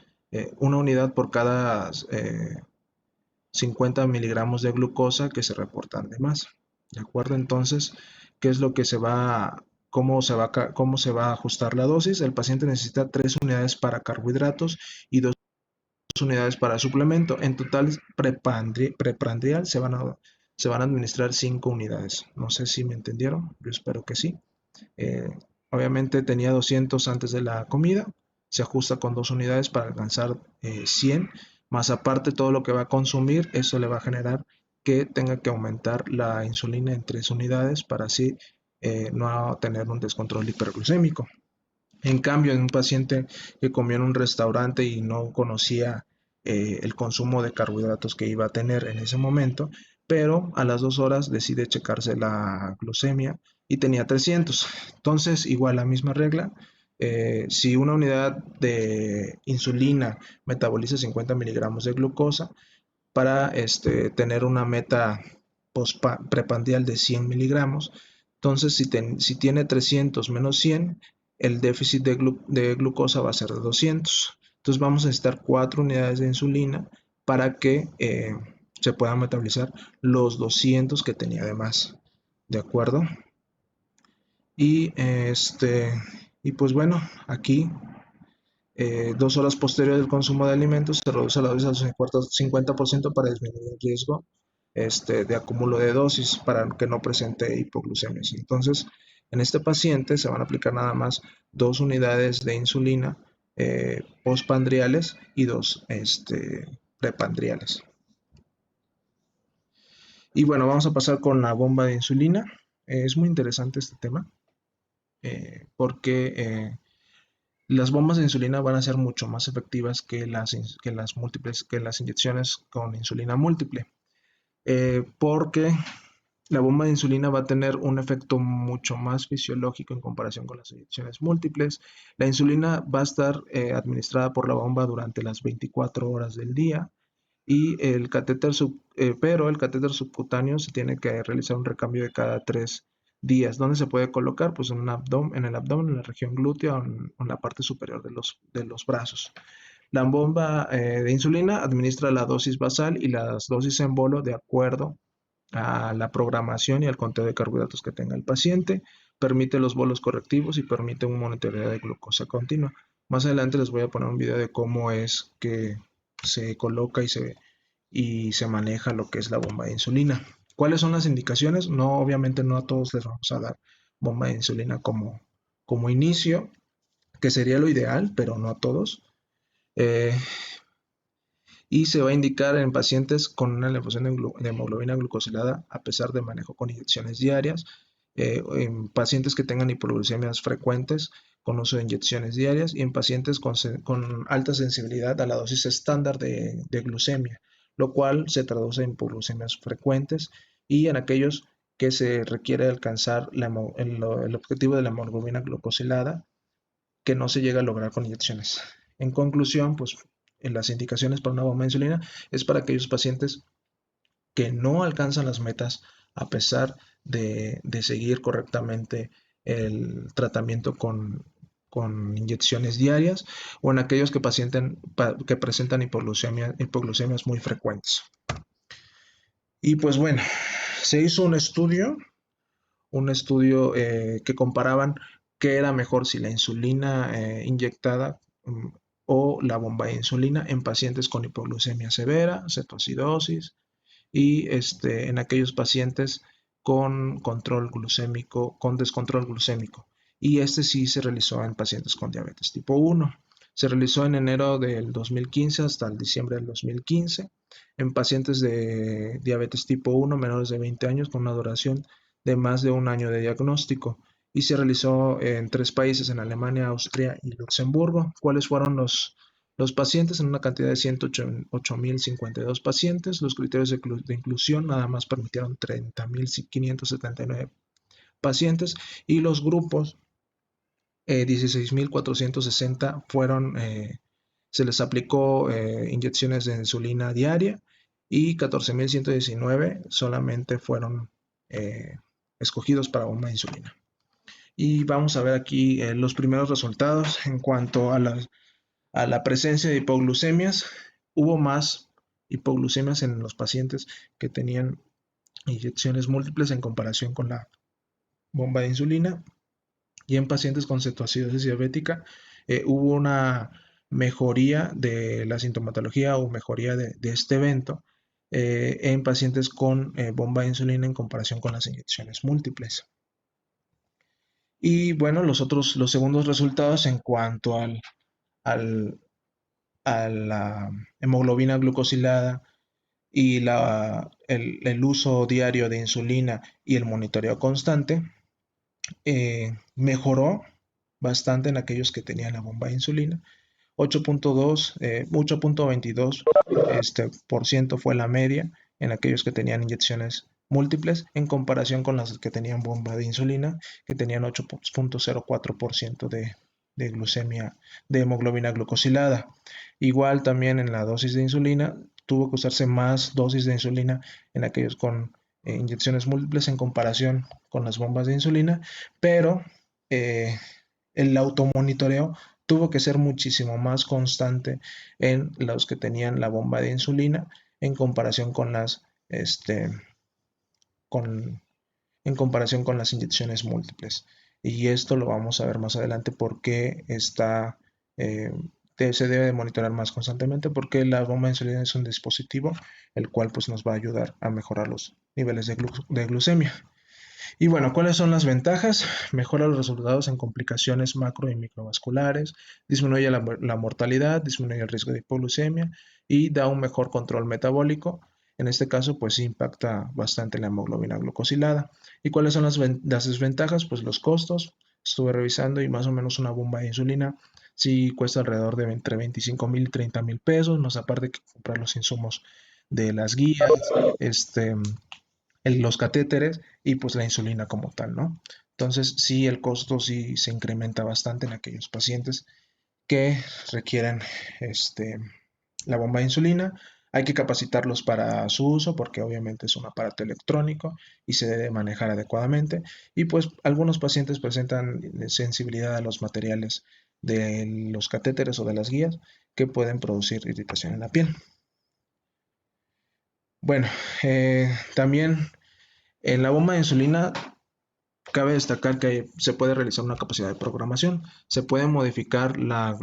una unidad por cada 50 miligramos de glucosa que se reportan de más. ¿De acuerdo? Entonces, ¿qué es lo que cómo se va a ajustar la dosis? El paciente necesita 3 unidades para carbohidratos y 2 unidades para suplemento. En total, preprandial se van a administrar 5 unidades. No sé si me entendieron, yo espero que sí. Eh, Obviamente tenía 200 antes de la comida, se ajusta con 2 unidades para alcanzar 100, más aparte todo lo que va a consumir, eso le va a generar que tenga que aumentar la insulina en 3 unidades para así no tener un descontrol hiperglucémico. En cambio, en un paciente que comió en un restaurante y no conocía el consumo de carbohidratos que iba a tener en ese momento, pero a las 2 horas decide checarse la glucemia y tenía 300. Entonces, igual la misma regla, si una unidad de insulina metaboliza 50 miligramos de glucosa, para tener una meta prepandial de 100 miligramos. Entonces, si tiene 300 menos 100, el déficit de glucosa va a ser de 200. Entonces, vamos a necesitar 4 unidades de insulina para que se puedan metabolizar los 200 que tenía de más. ¿De acuerdo? Y, y pues bueno, aquí 2 horas posteriores del consumo de alimentos se reduce la dosis al 50% para disminuir el riesgo de acúmulo de dosis para que no presente hipoglucemias. Entonces, en este paciente se van a aplicar nada más 2 unidades de insulina postpandriales y 2 prepandriales. Y bueno, vamos a pasar con la bomba de insulina. Es muy interesante este tema porque las bombas de insulina van a ser mucho más efectivas que que las inyecciones con insulina múltiple, porque la bomba de insulina va a tener un efecto mucho más fisiológico en comparación con las inyecciones múltiples. La insulina va a estar administrada por la bomba durante las 24 horas del día y pero el catéter subcutáneo se tiene que realizar un recambio de cada 3 días. ¿Dónde se puede colocar? Pues en el abdomen, en la región glútea o en la parte superior de los brazos. La bomba de insulina administra la dosis basal y las dosis en bolo de acuerdo a la programación y al conteo de carbohidratos que tenga el paciente, permite los bolos correctivos y permite un monitoreo de glucosa continua. Más adelante les voy a poner un video de cómo es que se coloca y se maneja lo que es la bomba de insulina. ¿Cuáles son las indicaciones? No, obviamente no a todos les vamos a dar bomba de insulina como inicio, que sería lo ideal, pero no a todos. y se va a indicar en pacientes con una elevación de hemoglobina glucosilada a pesar de manejo con inyecciones diarias, en pacientes que tengan hipoglucemias frecuentes con uso de inyecciones diarias y en pacientes con alta sensibilidad a la dosis estándar de glucemia, lo cual se traduce en hipoglucemias frecuentes y en aquellos que se requiere alcanzar el objetivo de la hemoglobina glucosilada que no se llega a lograr con inyecciones. En conclusión, pues en las indicaciones para una bomba de insulina es para aquellos pacientes que no alcanzan las metas a pesar de seguir correctamente el tratamiento con inyecciones diarias o en aquellos que presentan hipoglucemias muy frecuentes. Y pues bueno, se hizo un estudio que comparaban qué era mejor, si la insulina inyectada o la bomba de insulina en pacientes con hipoglucemia severa, cetoacidosis y en aquellos pacientes con control glucémico, con descontrol glucémico. Y este sí se realizó en pacientes con diabetes tipo 1. Se realizó en enero del 2015 hasta el diciembre del 2015 en pacientes de diabetes tipo 1 menores de 20 años con una duración de más de un año de diagnóstico y se realizó en 3 países, en Alemania, Austria y Luxemburgo. ¿Cuáles fueron los pacientes? En una cantidad de 108.052 pacientes. Los criterios de inclusión nada más permitieron 30.579 pacientes y los grupos 16.460 se les aplicó inyecciones de insulina diaria y 14.119 solamente fueron eh, escogidos para bomba de insulina. Y vamos a ver aquí los primeros resultados en cuanto a la presencia de hipoglucemias. Hubo más hipoglucemias en los pacientes que tenían inyecciones múltiples en comparación con la bomba de insulina. Y en pacientes con cetoacidosis diabética hubo una mejoría de la sintomatología o mejoría de este evento en pacientes con bomba de insulina en comparación con las inyecciones múltiples. Y bueno, los segundos resultados en cuanto al, a la hemoglobina glucosilada y el uso diario de insulina y el monitoreo constante, mejoró bastante en aquellos que tenían la bomba de insulina. 8.22 por ciento fue la media en aquellos que tenían inyecciones múltiples en comparación con las que tenían bomba de insulina, que tenían 8.04% de glucemia, de hemoglobina glucosilada. Igual también en la dosis de insulina, tuvo que usarse más dosis de insulina en aquellos con inyecciones múltiples en comparación con las bombas de insulina, pero el automonitoreo tuvo que ser muchísimo más constante en los que tenían la bomba de insulina en comparación con con, en comparación con las inyecciones múltiples. Y esto lo vamos a ver más adelante porque eh, se debe de monitorear más constantemente porque la bomba de insulina es un dispositivo el cual pues nos va a ayudar a mejorar los niveles de glucemia. Y bueno, ¿cuáles son las ventajas? Mejora los resultados en complicaciones macro y microvasculares, disminuye la mortalidad, disminuye el riesgo de hipoglucemia y da un mejor control metabólico. En este caso, pues sí impacta bastante la hemoglobina glucosilada. ¿Y cuáles son las desventajas? Pues los costos. Estuve revisando y más o menos una bomba de insulina sí cuesta alrededor de entre 25,000 y 30,000 pesos, más aparte que comprar los insumos de las guías, los catéteres y pues la insulina como tal, ¿no? Entonces sí, el costo sí se incrementa bastante en aquellos pacientes que requieren la bomba de insulina. Hay que capacitarlos para su uso porque obviamente es un aparato electrónico y se debe manejar adecuadamente. Y pues algunos pacientes presentan sensibilidad a los materiales de los catéteres o de las guías que pueden producir irritación en la piel. Bueno, también en la bomba de insulina cabe destacar que se puede realizar una capacidad de programación. Se puede modificar la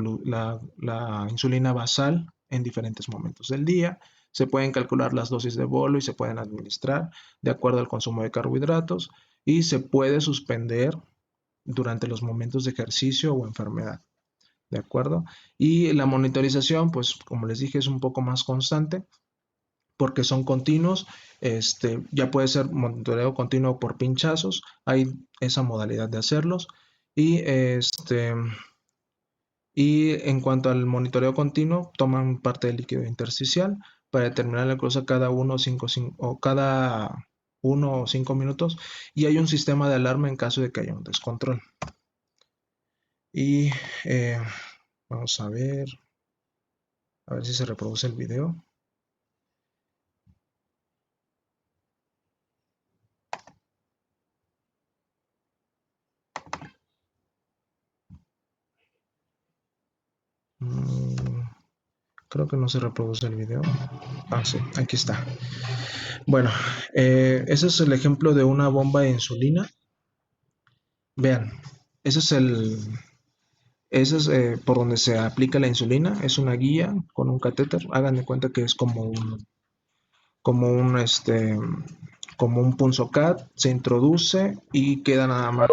insulina basal en diferentes momentos del día. Se pueden calcular las dosis de bolo y se pueden administrar de acuerdo al consumo de carbohidratos y se puede suspender durante los momentos de ejercicio o enfermedad. ¿de acuerdo? Y la monitorización, pues como les dije, es un poco más constante porque son continuos. Ya puede ser monitoreo continuo por pinchazos, hay esa modalidad de hacerlos. Y, y en cuanto al monitoreo continuo, toman parte del líquido intersticial para determinar la glucosa cada 1 o 5 minutos, y hay un sistema de alarma en caso de que haya un descontrol. Y eh, vamos a ver si se reproduce el video. Mm, Creo que no se reproduce el video. Ah, sí, aquí está. Bueno, ese es el ejemplo de una bomba de insulina. Vean, ese es por donde se aplica la insulina. Es una guía con un catéter. Hagan de cuenta que es como un, este, como un punzocat. Se introduce y queda nada más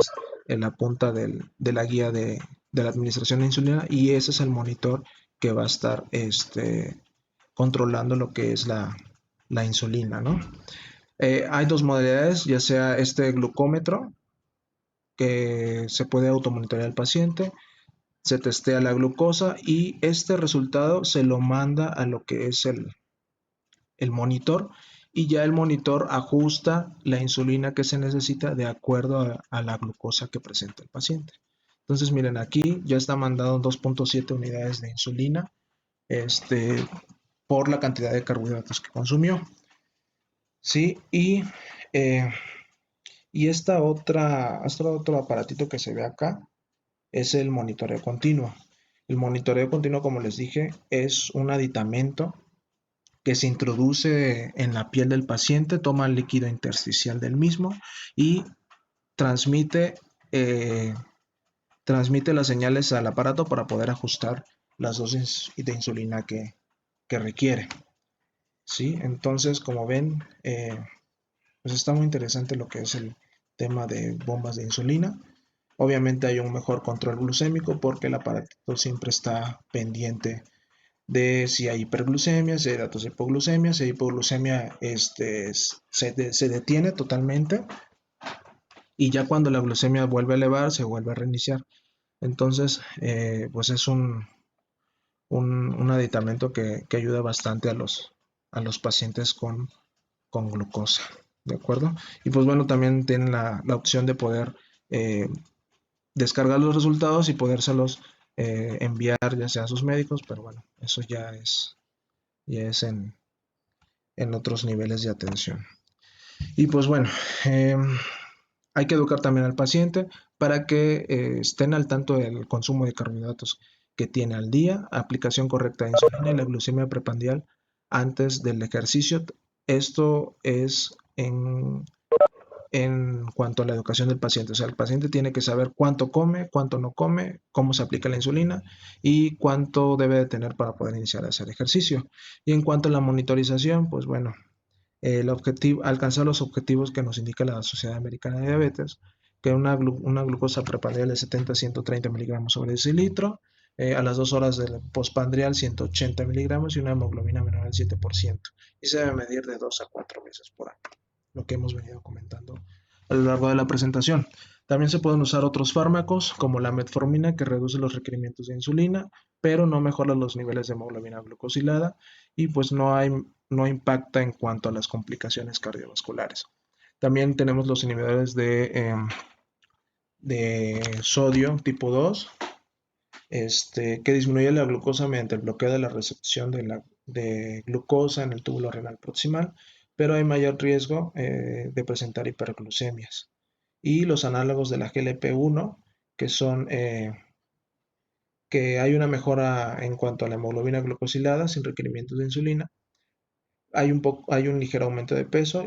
en la punta de la guía de la administración de insulina. Y ese es el monitor que va a estar controlando lo que es la insulina, ¿no? Hay dos modalidades, ya sea este glucómetro, que se puede automonitorear al paciente, se testea la glucosa y este resultado se lo manda a lo que es el monitor, y ya el monitor ajusta la insulina que se necesita de acuerdo a la glucosa que presenta el paciente. Entonces miren, aquí ya está mandado 2.7 unidades de insulina este, por la cantidad de carbohidratos que consumió. ¿Sí? Eh, y este otro aparatito que se ve acá es el monitoreo continuo. El monitoreo continuo, como les dije, es un aditamento que se introduce en la piel del paciente, toma el líquido intersticial del mismo y transmite, eh, transmite las señales al aparato para poder ajustar las dosis de insulina que requiere. ¿Sí? Entonces, como ven, pues está muy interesante lo que es el tema de bombas de insulina. Obviamente hay un mejor control glucémico porque el aparato siempre está pendiente de si hay hiperglucemia, si hay datos de hipoglucemia. Si hay hipoglucemia, se detiene totalmente, y ya cuando la glucemia vuelve a elevar, se vuelve a reiniciar. Entonces, pues es un aditamento que ayuda bastante a los pacientes con glucosa, ¿de acuerdo? Y pues bueno, también tienen la opción de poder eh, descargar los resultados y podérselos enviar ya sea a sus médicos, pero bueno, eso ya es en otros niveles de atención. Y pues bueno, eh, hay que educar también al paciente para que estén al tanto del consumo de carbohidratos que tiene al día, aplicación correcta de insulina y la glucemia preprandial antes del ejercicio. Esto es en cuanto a la educación del paciente. O sea, el paciente tiene que saber cuánto come, cuánto no come, cómo se aplica la insulina y cuánto debe de tener para poder iniciar a hacer ejercicio. Y en cuanto a la monitorización, pues bueno, el objetivo, alcanzar los objetivos que nos indica la Sociedad Americana de Diabetes, que una glucosa preprandial de 70 a 130 miligramos sobre decilitro, a las 2 horas del postprandial 180 miligramos y una hemoglobina menor al 7%. Y se debe medir de 2 a 4 veces por año, lo que hemos venido comentando a lo largo de la presentación. También se pueden usar otros fármacos como la metformina, que reduce los requerimientos de insulina, pero no mejora los niveles de hemoglobina glucosilada y pues no impacta en cuanto a las complicaciones cardiovasculares. También tenemos los inhibidores de sodio tipo 2, que disminuye la glucosa mediante el bloqueo de la recepción de glucosa en el túbulo renal proximal, pero hay mayor riesgo de presentar hiperglucemias. Y los análogos de la GLP-1, que son que hay una mejora en cuanto a la hemoglobina glucosilada sin requerimientos de insulina. Hay un ligero aumento de peso,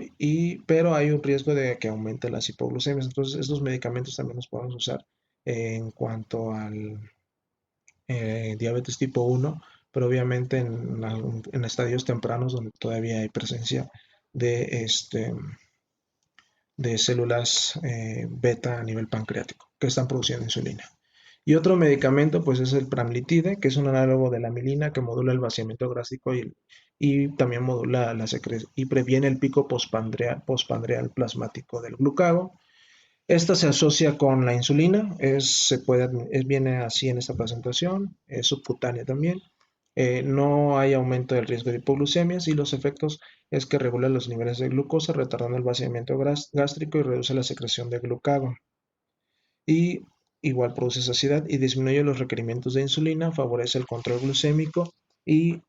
pero hay un riesgo de que aumente las hipoglucemias. Entonces, estos medicamentos también los podemos usar en cuanto al diabetes tipo 1, pero obviamente en estadios tempranos donde todavía hay presencia de, de células beta a nivel pancreático que están produciendo insulina. Y otro medicamento pues es el pramlitide, que es un análogo de la milina que modula el vaciamiento gástrico y también modula la secreción y previene el pico postpandreal plasmático del glucagon. Esta se asocia con la insulina, viene así en esta presentación, es subcutánea también. No hay aumento del riesgo de hipoglucemias y los efectos es que regula los niveles de glucosa, retardando el vaciamiento gástrico y reduce la secreción de glucagón. Y igual produce saciedad y disminuye los requerimientos de insulina, favorece el control glucémico y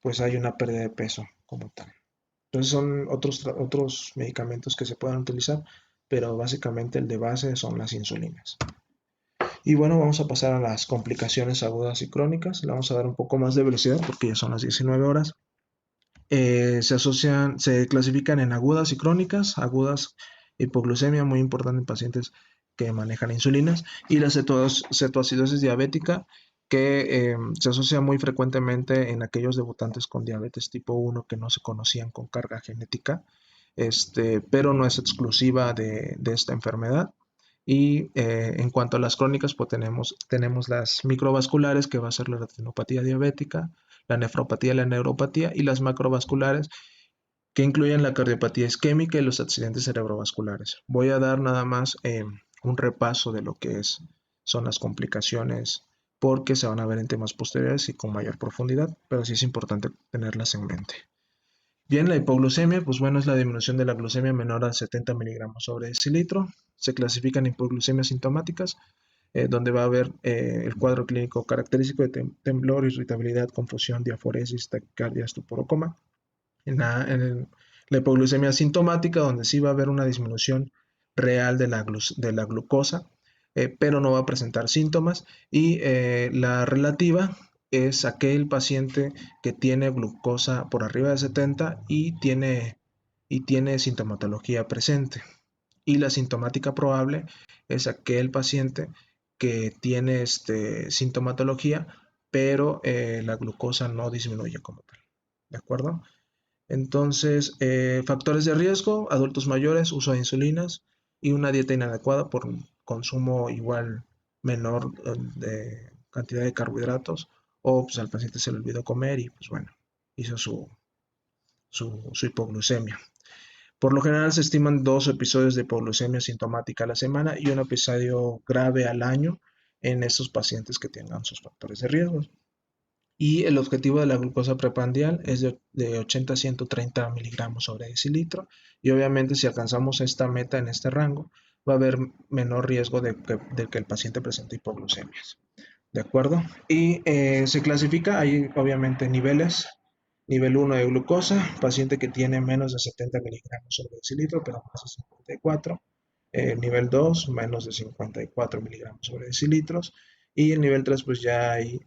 pues hay una pérdida de peso como tal. Entonces son otros medicamentos que se pueden utilizar, pero básicamente el de base son las insulinas. Y bueno, vamos a pasar a las complicaciones agudas y crónicas. Le vamos a dar un poco más de velocidad porque ya son las 19 horas. Se clasifican en agudas y crónicas. Agudas, hipoglucemia, muy importante en pacientes que manejan insulinas, y la cetoacidosis diabética, que se asocia muy frecuentemente en aquellos debutantes con diabetes tipo 1 que no se conocían con carga genética, pero no es exclusiva de esta enfermedad. Y en cuanto a las crónicas, pues tenemos las microvasculares, que va a ser la retinopatía diabética, la nefropatía, la neuropatía, y las macrovasculares, que incluyen la cardiopatía isquémica y los accidentes cerebrovasculares. Voy a dar nada más un repaso de lo que son las complicaciones, porque se van a ver en temas posteriores y con mayor profundidad, pero sí es importante tenerlas en mente. Bien, la hipoglucemia, pues bueno, es la disminución de la glucemia menor a 70 miligramos sobre decilitro. Se clasifican hipoglucemias sintomáticas, donde va a haber el cuadro clínico característico de temblor, irritabilidad, confusión, diaforesis, taquicardia, estupor o coma. La hipoglucemia sintomática, donde sí va a haber una disminución real de la glucosa, pero no va a presentar síntomas. Y la relativa es aquel paciente que tiene glucosa por arriba de 70 y tiene sintomatología presente. Y la sintomática probable es aquel paciente que tiene sintomatología, pero la glucosa no disminuye como tal. ¿De acuerdo? Entonces, factores de riesgo: adultos mayores, uso de insulinas y una dieta inadecuada por consumo igual menor de cantidad de carbohidratos, o pues al paciente se le olvidó comer y pues bueno, hizo su hipoglucemia. Por lo general se estiman 2 episodios de hipoglucemia sintomática a la semana y un episodio grave al año en esos pacientes que tengan sus factores de riesgo. Y el objetivo de la glucosa preprandial es de 80 a 130 miligramos sobre decilitro. Y obviamente si alcanzamos esta meta en este rango, va a haber menor riesgo de que el paciente presente hipoglucemias. ¿De acuerdo? Y se clasifica, hay obviamente niveles. Nivel 1 de glucosa, paciente que tiene menos de 70 miligramos sobre decilitro, pero más de 54. Nivel 2, menos de 54 miligramos sobre decilitros. Y el nivel 3, pues ya hay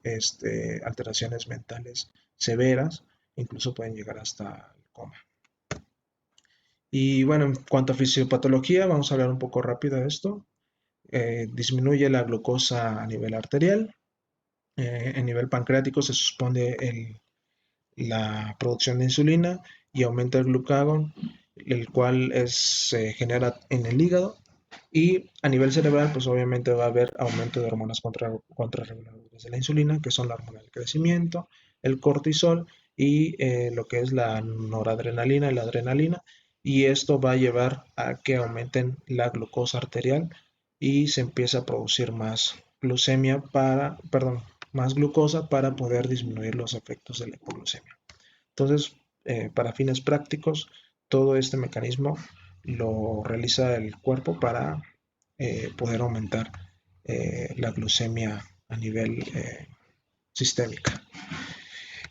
alteraciones mentales severas, incluso pueden llegar hasta el coma. Y bueno, en cuanto a fisiopatología, vamos a hablar un poco rápido de esto. Disminuye la glucosa a nivel arterial. En nivel pancreático se suspende la producción de insulina y aumenta el glucagón, el cual se genera en el hígado. Y a nivel cerebral, pues obviamente va a haber aumento de hormonas contrarreguladoras de la insulina, que son la hormona del crecimiento, el cortisol y lo que es la noradrenalina y la adrenalina. Y esto va a llevar a que aumenten la glucosa arterial y se empieza a producir más más glucosa para poder disminuir los efectos de la hipoglucemia. Entonces, para fines prácticos, todo este mecanismo lo realiza el cuerpo para poder aumentar la glucemia a nivel sistémica.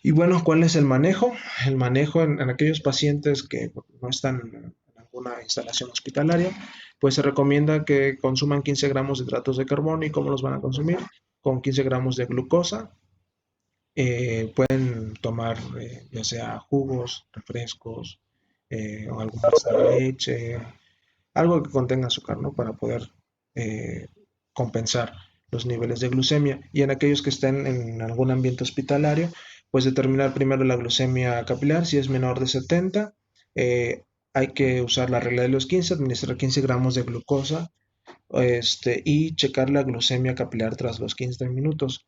Y bueno, ¿cuál es el manejo? El manejo en aquellos pacientes que no están en alguna instalación hospitalaria, pues se recomienda que consuman 15 gramos de hidratos de carbono. ¿Y cómo los van a consumir? Con 15 gramos de glucosa. Pueden tomar ya sea jugos, refrescos, o algún de leche, algo que contenga azúcar, ¿no? Para poder eh, compensar los niveles de glucemia. Y en aquellos que estén en algún ambiente hospitalario, pues determinar primero la glucemia capilar. Si es menor de 70, hay que usar la regla de los 15, administrar 15 gramos de glucosa y checar la glucemia capilar tras los 15 minutos.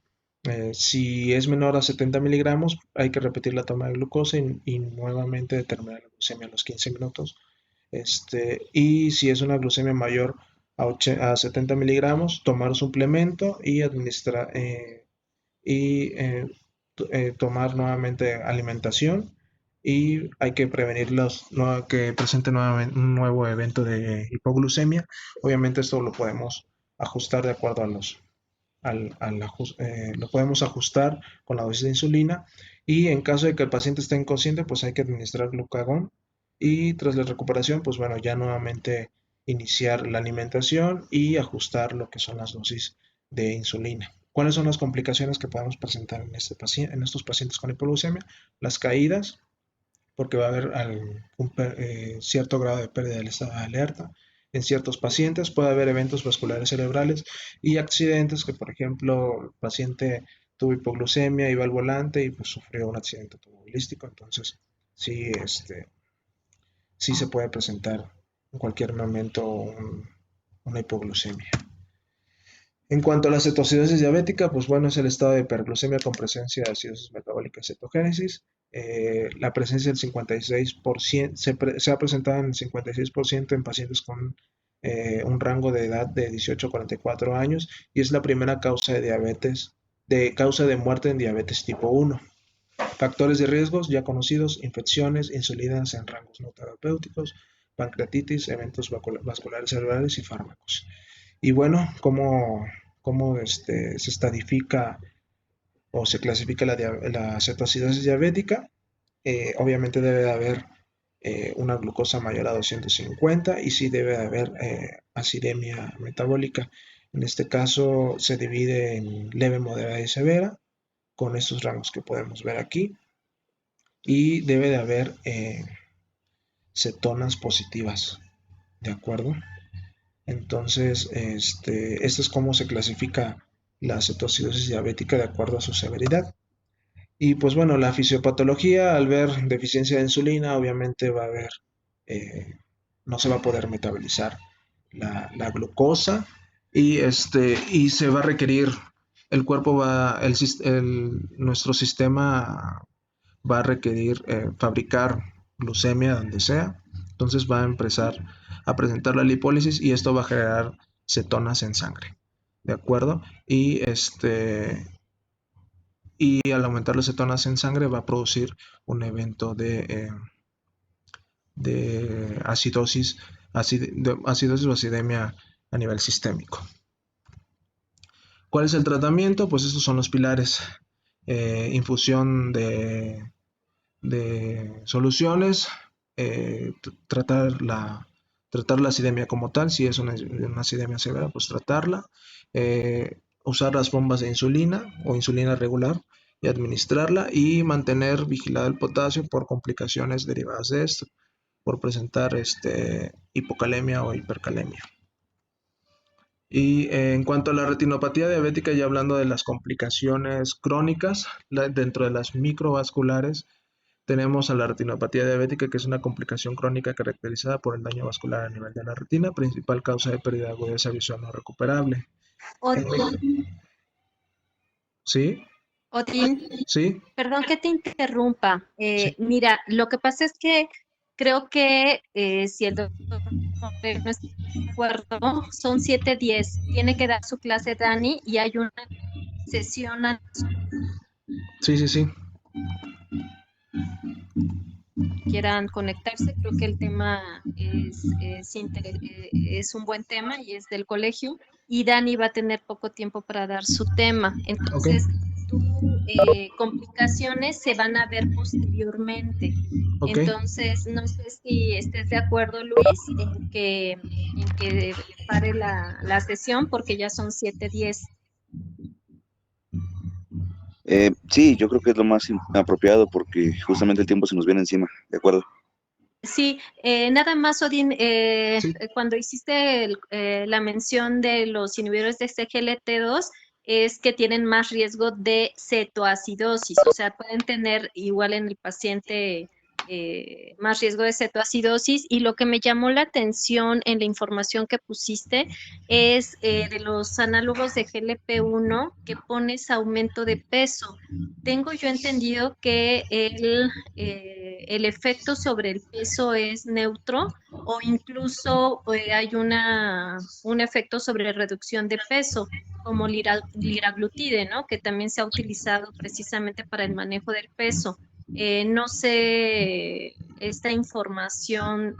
Si es menor a 70 miligramos, hay que repetir la toma de glucosa y nuevamente determinar la glucemia a los 15 minutos. Y si es una glucemia mayor a 70 miligramos, tomar suplemento y administrar y tomar nuevamente alimentación, y hay que prevenir que presente nuevamente un nuevo evento de hipoglucemia. Obviamente esto lo podemos ajustar de acuerdo a lo podemos ajustar con la dosis de insulina, y en caso de que el paciente esté inconsciente, pues hay que administrar glucagón, y tras la recuperación, pues bueno, ya nuevamente iniciar la alimentación y ajustar lo que son las dosis de insulina. ¿Cuáles son las complicaciones que podemos presentar en estos pacientes con hipoglucemia? Las caídas, porque va a haber cierto grado de pérdida del estado de alerta. En ciertos pacientes puede haber eventos vasculares cerebrales y accidentes, que por ejemplo el paciente tuvo hipoglucemia, iba al volante y pues sufrió un accidente automovilístico. Entonces sí, sí se puede presentar en cualquier momento una hipoglucemia. En cuanto a la cetoacidosis diabética, pues bueno, es el estado de hiperglucemia con presencia de acidosis metabólica y cetogénesis. La presencia del 56% se ha presentado en el 56% en pacientes con un rango de edad de 18 a 44 años, y es la primera causa de diabetes, causa de muerte en diabetes tipo 1. Factores de riesgos ya conocidos: infecciones, insulinas en rangos no terapéuticos, pancreatitis, eventos vasculares cerebrales y fármacos. Y bueno, ¿cómo se estadifica o se clasifica la cetoacidosis diabética? Obviamente debe de haber una glucosa mayor a 250, y sí debe de haber acidemia metabólica. En este caso se divide en leve, moderada y severa, con estos rangos que podemos ver aquí, y debe de haber cetonas positivas, ¿de acuerdo? Entonces, esto es cómo se clasifica la cetoacidosis diabética de acuerdo a su severidad. Y pues bueno, la fisiopatología, al ver deficiencia de insulina, obviamente va a haber, eh, no se va a poder metabolizar la glucosa, y se va a requerir, el cuerpo va, nuestro sistema va a requerir fabricar glucemia donde sea. Entonces va a empezar a presentar la lipólisis, y esto va a generar cetonas en sangre, ¿de acuerdo? Y al aumentar las cetonas en sangre va a producir un evento de acidosis o acidemia a nivel sistémico. ¿Cuál es el tratamiento? Pues estos son los pilares: infusión de soluciones, tratar la acidemia como tal. Si es una acidemia severa, pues tratarla, usar las bombas de insulina o insulina regular y administrarla, y mantener vigilado el potasio por complicaciones derivadas de esto, por presentar hipocalemia o hipercalemia. Y en cuanto a la retinopatía diabética, ya hablando de las complicaciones crónicas, dentro de las microvasculares, tenemos a la retinopatía diabética, que es una complicación crónica caracterizada por el daño vascular a nivel de la retina, principal causa de pérdida de agudeza visual no recuperable. Odín, ¿Sí? Odín, ¿Sí? perdón que te interrumpa. Sí. Mira, lo que pasa es que creo que si el doctor no está de acuerdo, son 7:10. Tiene que dar su clase Dani y hay una sesión a Sí, sí, sí. quieran conectarse. Creo que el tema es un buen tema y es del colegio. Y Dani va a tener poco tiempo para dar su tema. Ok. Entonces, complicaciones se van a ver posteriormente. Ok. Entonces, no sé si estés de acuerdo, Luis, en que pare la sesión porque ya son 7:10. Sí, yo creo que es lo más apropiado porque justamente el tiempo se nos viene encima, ¿de acuerdo? Sí, nada más, Odín, Sí. cuando hiciste la mención de los inhibidores de CGLT2, es que tienen más riesgo de cetoacidosis, o sea, pueden tener igual en el paciente más riesgo de cetoacidosis. Y lo que me llamó la atención en la información que pusiste es de los análogos de GLP-1 que pones aumento de peso. Tengo yo entendido que el efecto sobre el peso es neutro o incluso hay un efecto sobre reducción de peso, como liraglutide, ¿no? Que también se ha utilizado precisamente para el manejo del peso. No sé esta información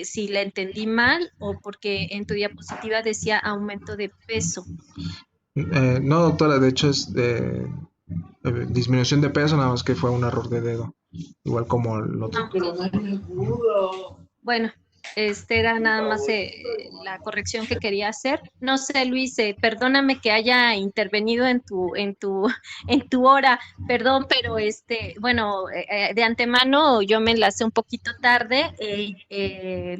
si la entendí mal o porque en tu diapositiva decía aumento de peso. No, doctora, de hecho es disminución de peso, nada más que fue un error de dedo, igual como el otro. Bueno, era nada más la corrección que quería hacer. No sé, Luis, perdóname que haya intervenido en tu hora, perdón, pero bueno, de antemano yo me enlacé un poquito tarde.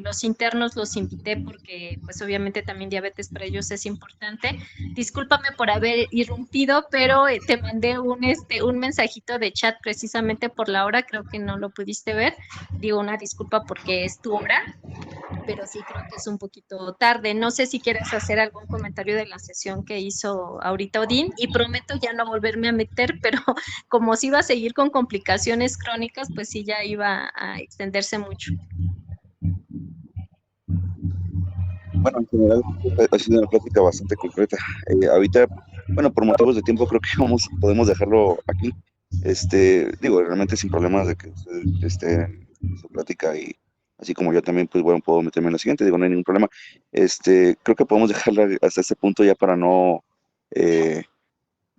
Los internos los invité porque, pues, obviamente también diabetes para ellos es importante. Discúlpame por haber irrumpido, pero te mandé un mensajito de chat precisamente por la hora, creo que no lo pudiste ver. Digo una disculpa porque es tu hora, pero sí creo que es un poquito tarde. No sé si quieres hacer algún comentario de la sesión que hizo ahorita Odín, y prometo ya no volverme a meter, pero como si iba a seguir con complicaciones crónicas, pues sí ya iba a extenderse mucho. Bueno, en general ha sido una plática bastante concreta. Ahorita, bueno, por motivos de tiempo creo que podemos dejarlo aquí. Digo, realmente sin problemas de que usted esté en su plática y así como yo también, pues bueno, puedo meterme en la siguiente, digo, no hay ningún problema. Creo que podemos dejarla hasta este punto ya para no eh,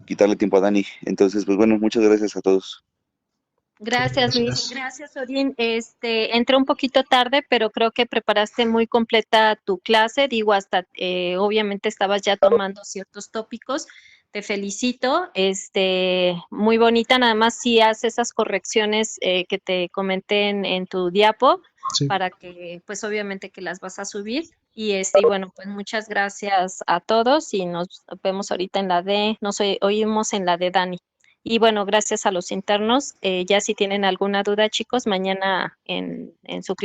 quitarle tiempo a Dani. Entonces, pues bueno, muchas gracias a todos. Gracias, Luis. Gracias. Gracias, Odín. Entré un poquito tarde, pero creo que preparaste muy completa tu clase. Digo, hasta obviamente estabas ya tomando ciertos tópicos. Te felicito. Muy bonita. Nada más si haces esas correcciones que te comenté en tu diapo, Sí. para que, pues, obviamente que las vas a subir. Y bueno, pues muchas gracias a todos y nos vemos ahorita nos oímos en la de Dani. Y bueno, gracias a los internos. Ya si tienen alguna duda, chicos, mañana en su clase